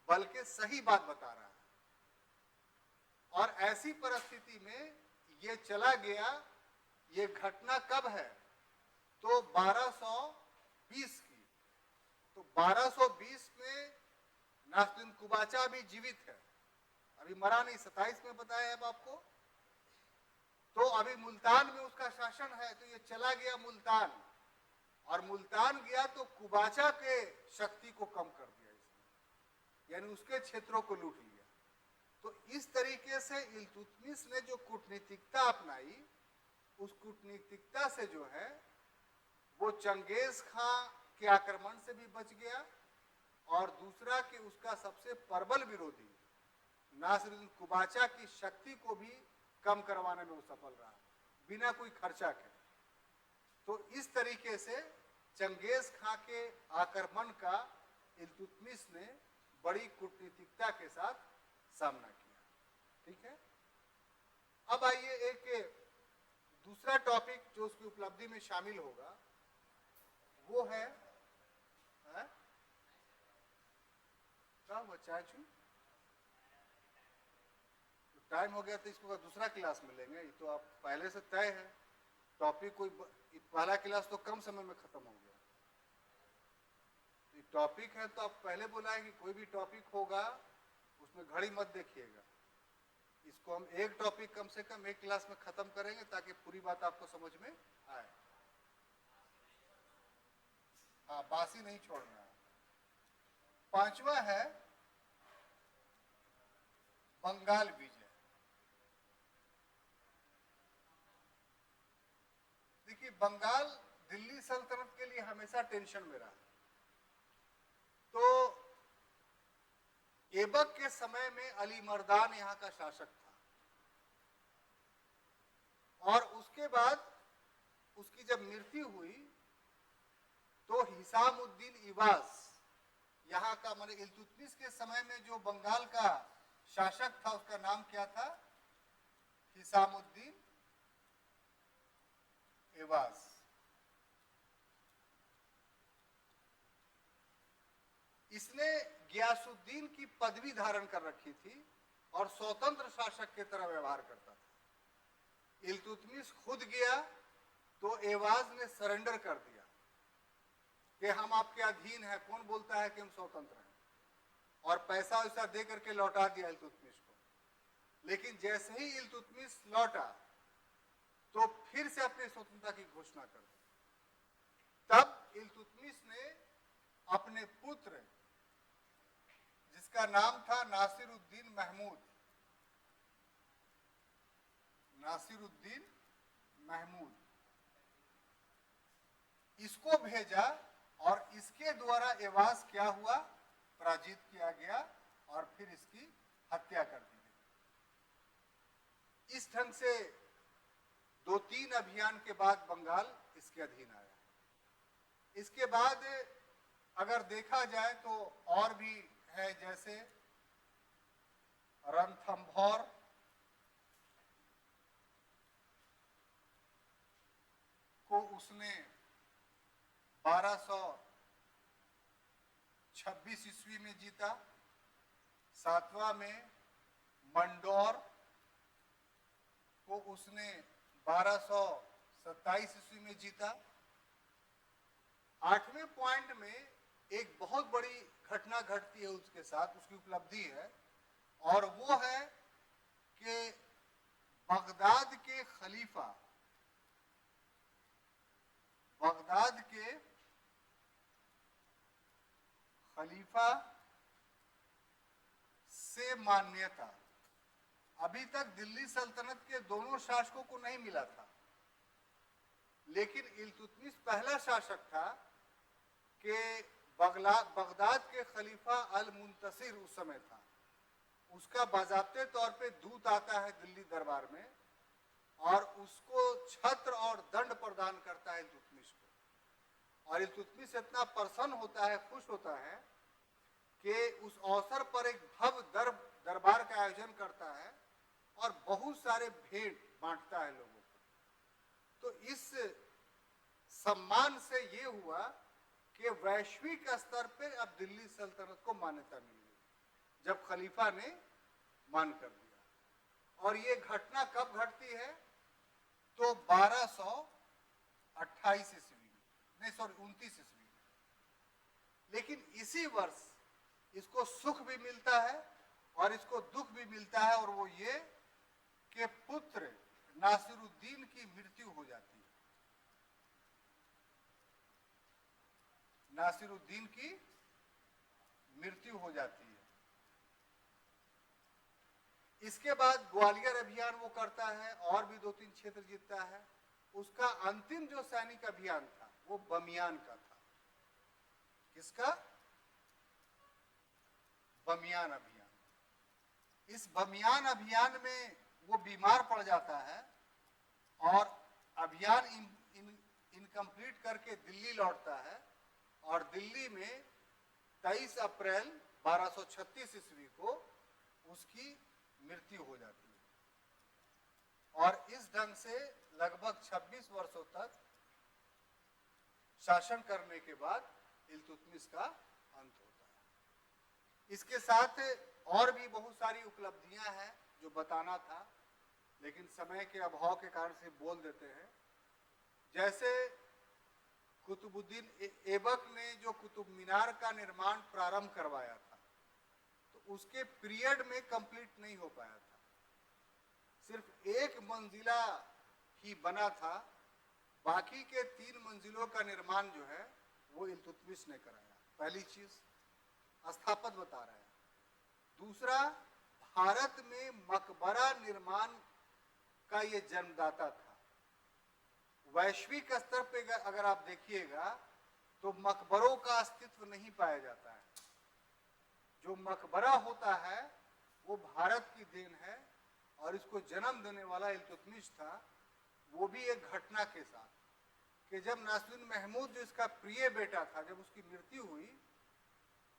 बल्कि सही बात बता रहा है। और ऐसी परिस्थिति में ये चला गया। ये घटना कब है? तो 1220 की। तो 1220 में नासिरुद्दीन कुबाचा अभी जीवित है, अभी मरा नहीं, 27 में बताया है आपको। तो अभी मुल्तान में उसका शासन है, तो ये चला गया मुल्तान, और मुल्तान गया तो कुबाचा के शक्ति को कम कर दिया इसने, यानी उसके क्षेत्रों को लूट लिया। तो इस तरीके से इल्तुतमिश ने जो कूटनीतिकता अपनाई, उस कूटनीतिकता से जो है वो चंगेज खां के आक्रमण से भी बच गया, और दूसरा कि उसका सबसे प्रबल विरोधी नासिरुद्दीन कुबाचा की शक्ति को भी कम करवाने में वो सफल रहा, बिना कोई खर्चा के। तो इस तरीके से चंगेज खां के आक्रमण का इल्तुतमिश ने बड़ी कूटनीतिकता के साथ सामना किया। ठीक है, अब आइए एक दूसरा टॉपिक जो उसकी उपलब्धि में शामिल होगा, वो है क्या हुआ, चाय छू? तो टाइम हो गया, तो इसको दूसरा क्लास में लेंगे। ये तो आप पहले से तय है टॉपिक, कोई पहला क्लास तो कम समय में खत्म हो गया। टॉपिक है तो आप पहले बुलाएं कि कोई भी टॉपिक होगा उसमें घड़ी मत देखिएगा। इसको हम एक टॉपिक कम से कम एक क्लास में खत्म करेंगे, ताकि पूरी बात आपको समझ में आए। हाँ, बासी नहीं छोड़ना है। पांचवा है बंगाल विजय। देखिए, बंगाल दिल्ली सल्तनत के लिए हमेशा टेंशन में रहा। तो ऐबक के समय में अली मर्दान यहाँ का शासक था, और उसके बाद उसकी जब मृत्यु हुई तो हिसामुद्दीन इवाज यहाँ का, माने इल्तुतमिश के समय में जो बंगाल का शासक था, उसका नाम क्या था? हिसामुद्दीन इवाज। इसने गियासुद्दीन की पदवी धारण कर रखी थी और स्वतंत्र शासक की तरह व्यवहार करता था। इल्तुतमिश खुद गया तो एवाज ने सरेंडर कर दिया कि हम आपके अधीन हैं। कौन बोलता है कि हम स्वतंत्र हैं? और पैसा वैसा दे करके लौटा दिया इल्तुतमिश को। लेकिन जैसे ही इल्तुतमिश लौटा तो फिर से अपनी स्वतंत्रता की घोषणा कर दी। तब इल्तुतमिश ने अपने पुत्र, जिसका नाम था नासिरुद्दीन महमूद, इसको भेजा, और इसके द्वारा एवाज क्या हुआ? पराजित किया गया, और फिर इसकी हत्या कर दी गई। इस ढंग से 2-3 अभियान के बाद बंगाल इसके अधीन आया। इसके बाद अगर देखा जाए तो और भी है, जैसे रणथंभौर को उसने 1226 ईस्वी में जीता। 7वां में मंडौर को उसने 1227 ईस्वी में जीता। 8वें पॉइंट में एक बहुत बड़ी घटना घटती है उसके साथ, उसकी उपलब्धि है, और वो है कि बगदाद के खलीफा से मान्यता अभी तक दिल्ली सल्तनत के दोनों शासकों को नहीं मिला था। लेकिन इल्तुतमिश पहला शासक था कि बगदाद के खलीफा अल मुंतसिर उस समय था, उसका बाज़ाब्ते तौर पे दूत आता है दिल्ली दरबार में, और उसको छत्र और दंड प्रदान करता है इल्तुतमिश को। और इल्तुतमिश इतना प्रसन्न होता है, खुश होता है कि उस अवसर पर एक भव्य दरबार का आयोजन करता है, और बहुत सारे भेंट बांटता है लोगों को। तो इस सम्मान से ये हुआ कि वैश्विक स्तर पर अब दिल्ली सल्तनत को मान्यता मिल गई जब खलीफा ने मान कर दिया। और ये घटना कब घटती है? तो 1228 ईस्वी में, नहीं सॉरी 29 ईस्वी में। लेकिन इसी वर्ष इसको सुख भी मिलता है और इसको दुख भी मिलता है, और वो ये कि पुत्र नासिरुद्दीन की मृत्यु हो जाती है। नासिरुद्दीन की मृत्यु हो जाती है। इसके बाद ग्वालियर अभियान वो करता है और भी 2-3 क्षेत्र जीतता है। उसका अंतिम जो सैनिक अभियान था वो बमियान का था। किसका? बमियान अभियान। इस बमियान अभियान में वो बीमार पड़ जाता है और अभियान इनकम्प्लीट करके दिल्ली लौटता है, और दिल्ली में 23 अप्रैल 1236 ईस्वी को उसकी मृत्यु हो जाती है। और इस ढंग से लगभग 26 वर्षों तक शासन करने के बाद इल्तुतमिश का अंत होता है। इसके साथ और भी बहुत सारी उपलब्धियां हैं जो बताना था, लेकिन समय के अभाव के कारण से बोल देते हैं। जैसे कुतुबुद्दीन ऐबक ने जो कुतुब मीनार का निर्माण प्रारंभ करवाया था, तो उसके पीरियड में कंप्लीट नहीं हो पाया था। सिर्फ 1 मंजिला ही बना था, बाकी के 3 मंजिलों का निर्माण जो है वो इल्तुतमिश ने कराया। पहली चीज स्थापत्य बता रहे हैं। दूसरा, भारत में मकबरा निर्माण का ये जन्मदाता था। वैश्विक स्तर पे अगर आप देखिएगा तो मकबरों का अस्तित्व नहीं पाया जाता है। जो मकबरा होता है वो भारत की देन है, और इसको जन्म देने वाला इल्तुतमिश था। वो भी एक घटना के साथ कि जब नासिरुद्दीन महमूद जो इसका प्रिय बेटा था, जब उसकी मृत्यु हुई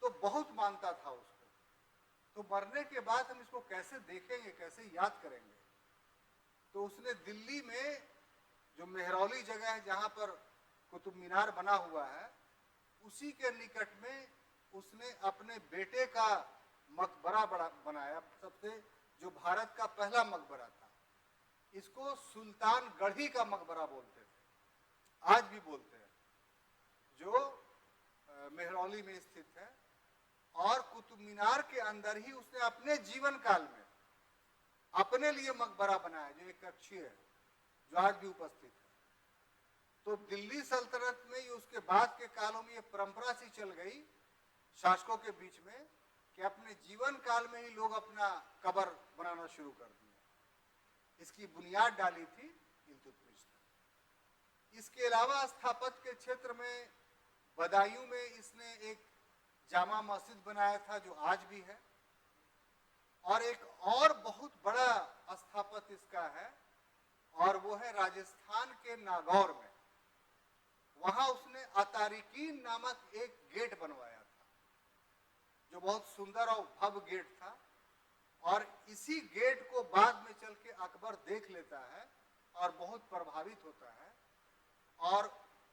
तो बहुत मानता था उसको। तो मरने के बाद हम इसको कैसे देखेंगे, कैसे याद करेंगे? तो उसने दिल्ली में जो मेहरौली जगह है जहां पर कुतुब मीनार बना हुआ है, उसी के निकट में उसने अपने बेटे का मकबरा बनाया, सबसे जो भारत का पहला मकबरा था। इसको सुल्तान गढ़ी का मकबरा बोलते थे, आज भी बोलते हैं, जो मेहरौली में स्थित है। और कुतुब मीनार के अंदर ही उसने अपने जीवन काल में अपने लिए मकबरा बनाया, जो एक कक्षीय है, जो आज भी उपस्थित है। तो दिल्ली सल्तनत में ही उसके बाद के कालों में ये परंपरा सी चल गई शासकों के बीच में कि अपने जीवन काल में ही लोग अपना कब्र बनाना शुरू कर दिया। इसकी बुनियाद डाली थी इल्तुतमिश ने। इसके अलावा स्थापत्य के क्षेत्र में बदायूं में इसने एक जामा मस्जिद बनाया था, जो आज भी है। और एक और बहुत बड़ा स्थापत्य इसका है, और वो है राजस्थान के नागौर में। वहां उसने अतारिकीन नामक एक गेट बनवाया था, जो बहुत सुंदर और भव्य गेट था। और इसी गेट को बाद में चल के अकबर देख लेता है और बहुत प्रभावित होता है, और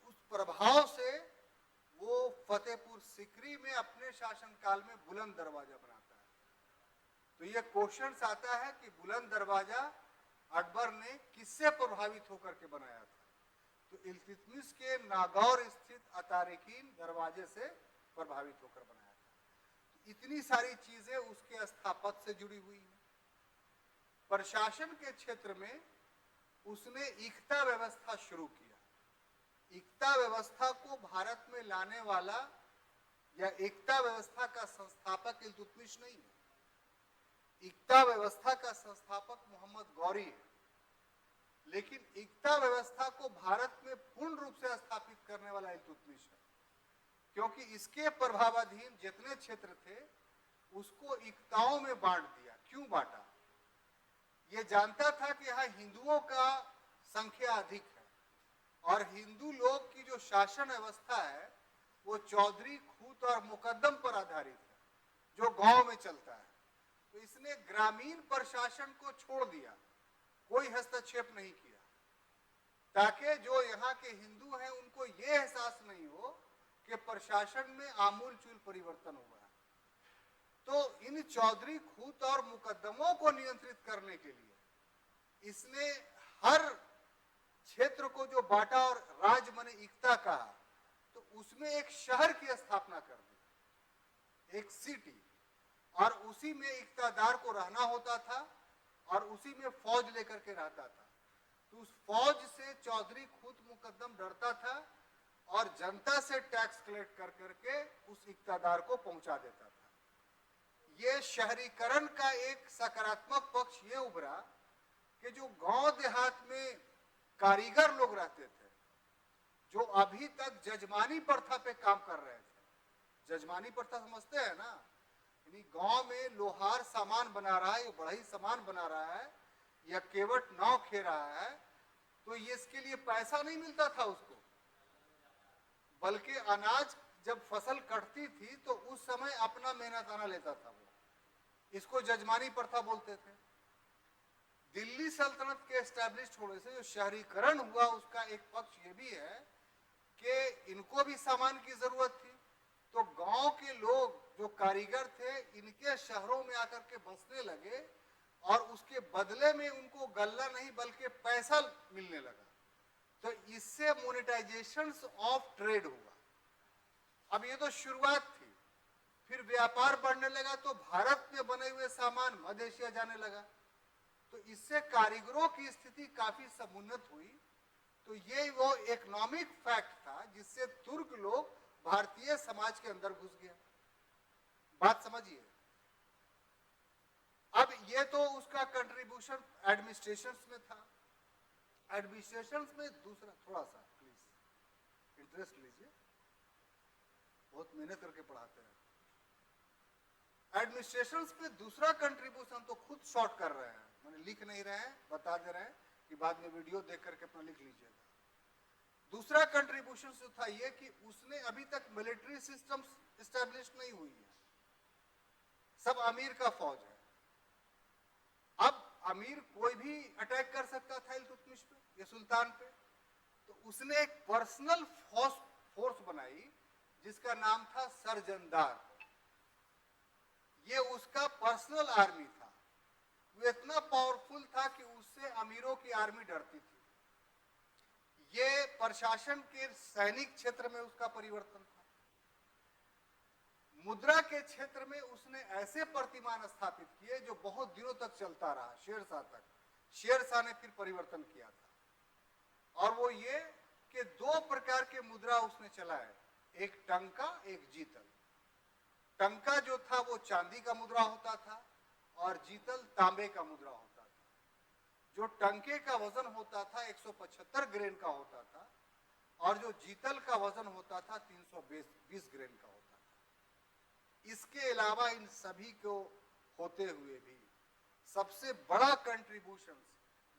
उस प्रभाव से वो फतेहपुर सिकरी में अपने शासनकाल में बुलंद दरवाजा बनाता है। तो ये क्वेश्चन आता है कि बुलंद दरवाजा अकबर ने किससे प्रभावित होकर के बनाया था? तो इल्तुतमिश के नागौर स्थित अतारिकीन दरवाजे से प्रभावित होकर बनाया था। तो इतनी सारी चीजें उसके स्थापत्य से जुड़ी हुई हैं। प्रशासन के क्षेत्र में उसने इक्ता व्यवस्था शुरू किया। इक्ता व्यवस्था को भारत में लाने वाला या इक्ता व्यवस्था का संस्थापक इल्तुतमिश नहीं है। इक्ता व्यवस्था का संस्थापक मोहम्मद गौरी है। लेकिन इक्ता व्यवस्था को भारत में पूर्ण रूप से स्थापित करने वाला इल्तुतमिश है, क्योंकि इसके प्रभावाधीन जितने क्षेत्र थे उसको इक्ताओं में बांट दिया। क्यों बांटा? ये जानता था कि यहाँ हिंदुओं का संख्या अधिक है, और हिंदू लोग की जो शासन व्यवस्था है वो चौधरी, खूत और मुकद्दम पर आधारित है, जो गांव में चलता है। तो इसने ग्रामीण प्रशासन को छोड़ दिया कोई हस्तक्षेप नहीं किया, ताकि जो यहाँ के हिंदू हैं उनको ये एहसास नहीं हो कि प्रशासन में आमूलचूल परिवर्तन हुआ है। तो इन चौधरी खूत और मुकदमों को नियंत्रित करने के लिए इसने हर क्षेत्र को जो बांटा और राज माने एकता कहा, तो उसमें एक शहर की स्थापना कर दी, एक सिटी, और उसी में इक्तादार को रहना होता था और उसी में फौज लेकर के रहता था। तो उस फौज से चौधरी खूत मुकद्दम डरता था और जनता से टैक्स कलेक्ट कर करके उस इक्तादार को पहुंचा देता था। ये शहरीकरण का एक सकारात्मक पक्ष ये उभरा कि जो गांव देहात में कारीगर लोग रहते थे, जो अभी तक जजमानी प्रथा पे काम कर रहे थे, जजमानी प्रथा समझते हैं ना, यानी गांव में लोहार सामान बना रहा है या बढ़ई सामान बना रहा है या केवट नाव खे रहा है, तो ये इसके लिए पैसा नहीं मिलता था उसको, बल्कि अनाज जब फसल कटती थी तो उस समय अपना मेहनताना लेता था वो, इसको जजमानी प्रथा बोलते थे। दिल्ली सल्तनत के एस्टैब्लिश होने से जो शहरीकरण हुआ उसका एक पक्ष ये भी है कि इनको भी सामान की जरूरत थी, तो गांव के लोग जो कारीगर थे इनके शहरों में आकर के बसने लगे और उसके बदले में उनको गल्ला नहीं बल्कि पैसा मिलने लगा। तो इससे मोनेटाइजेशन ऑफ ट्रेड हुआ। अब ये तो शुरुआत थी, फिर व्यापार बढ़ने लगा तो भारत में बने हुए सामान मध्य एशिया जाने लगा, तो इससे कारीगरों की स्थिति काफी समुन्नत हुई। तो ये वो इकोनॉमिक फैक्ट था जिससे तुर्क लोग भारतीय समाज के अंदर घुस गया। बात समझिए। अब ये तो उसका कंट्रीब्यूशन एडमिनिस्ट्रेशन में था। एडमिनिस्ट्रेशन में दूसरा, थोड़ा सा प्लीज इंटरेस्ट लीजिए, बहुत मेहनत करके पढ़ाते हैं। एडमिनिस्ट्रेशन में दूसरा कंट्रीब्यूशन तो खुद शॉर्ट कर रहे हैं, मैंने लिख नहीं रहे हैं, बता दे रहे हैं कि बाद में वीडियो देख करके अपना लिख लीजिएगा। दूसरा कंट्रीब्यूशन जो था ये कि उसने अभी तक मिलिट्री सिस्टम एस्टैब्लिश नहीं हुई है, सब अमीर का फौज है। अब अमीर कोई भी अटैक कर सकता था इल्तुतमिश पे या सुल्तान पे, तो उसने एक पर्सनल फोर्स बनाई जिसका नाम था सरजनदार। ये उसका पर्सनल आर्मी था, वो इतना पावरफुल था कि उससे अमीरों की आर्मी डरती थी। ये प्रशासन के सैनिक क्षेत्र में उसका परिवर्तन था। मुद्रा के क्षेत्र में उसने ऐसे प्रतिमान स्थापित किए जो बहुत दिनों तक चलता रहा, शेरशाह तक। शेरशाह ने फिर परिवर्तन किया था, और वो ये कि दो प्रकार के मुद्रा उसने चलाए, एक टंका एक जीतल। टंका जो था वो चांदी का मुद्रा होता था और जीतल तांबे का मुद्रा होता था। जो टंके का वजन होता था 175 ग्रेन का होता था और जो जीतल का वजन होता था 320 ग्रेन का होता था। इसके अलावा इन सभी को होते हुए भी सबसे बड़ा कंट्रीब्यूशन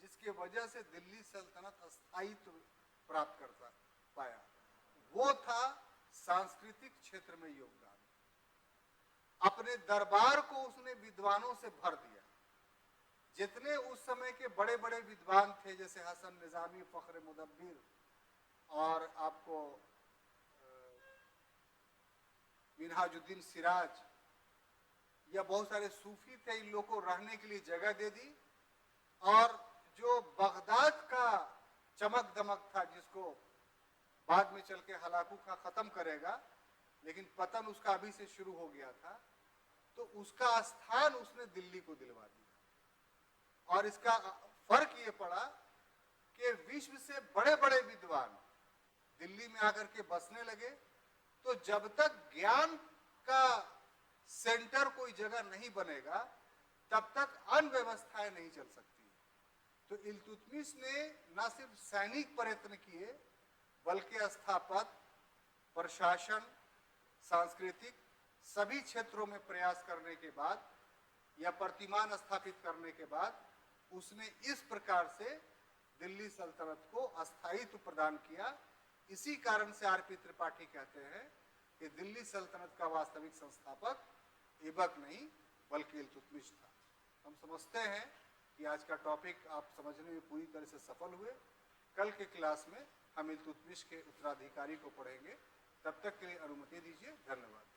जिसके वजह से दिल्ली सल्तनत स्थायित्व प्राप्त करता पाया वो था सांस्कृतिक क्षेत्र में योगदान। अपने दरबार को उसने विद्वानों से भर दिया। जितने उस समय के बड़े बड़े विद्वान थे जैसे हसन निजामी, फखर मुदब्बिर और आपको मिनहाजुद्दीन सिराज या बहुत सारे सूफी थे, इन लोगों को रहने के लिए जगह दे दी। और जो बगदाद का चमक दमक था जिसको बाद में चल के हलाकू का खत्म करेगा, लेकिन पतन उसका अभी से शुरू हो गया था, तो उसका स्थान उसने दिल्ली को दिलवा दिया। और इसका फर्क ये पड़ा कि विश्व से बड़े बड़े विद्वान दिल्ली में आकर के बसने लगे। तो जब तक ज्ञान का सेंटर कोई जगह नहीं बनेगा तब तक अनव्यवस्थाएं नहीं चल सकती। तो इल्तुतमिश ने न सिर्फ सैनिक प्रयत्न किए बल्कि स्थापत्य, प्रशासन, सांस्कृतिक सभी क्षेत्रों में प्रयास करने के बाद या प्रतिमान स्थापित करने के बाद उसने इस प्रकार से दिल्ली सल्तनत को अस्थायित्व प्रदान किया। इसी कारण से आरपी त्रिपाठी कहते हैं कि दिल्ली सल्तनत का वास्तविक संस्थापक ऐबक नहीं बल्कि इल्तुतमिश था। हम समझते हैं कि आज का टॉपिक आप समझने में पूरी तरह से सफल हुए। कल के क्लास में हम इल्तुतमिश के उत्तराधिकारी को पढ़ेंगे। तब तक के लिए अनुमति दीजिए। धन्यवाद।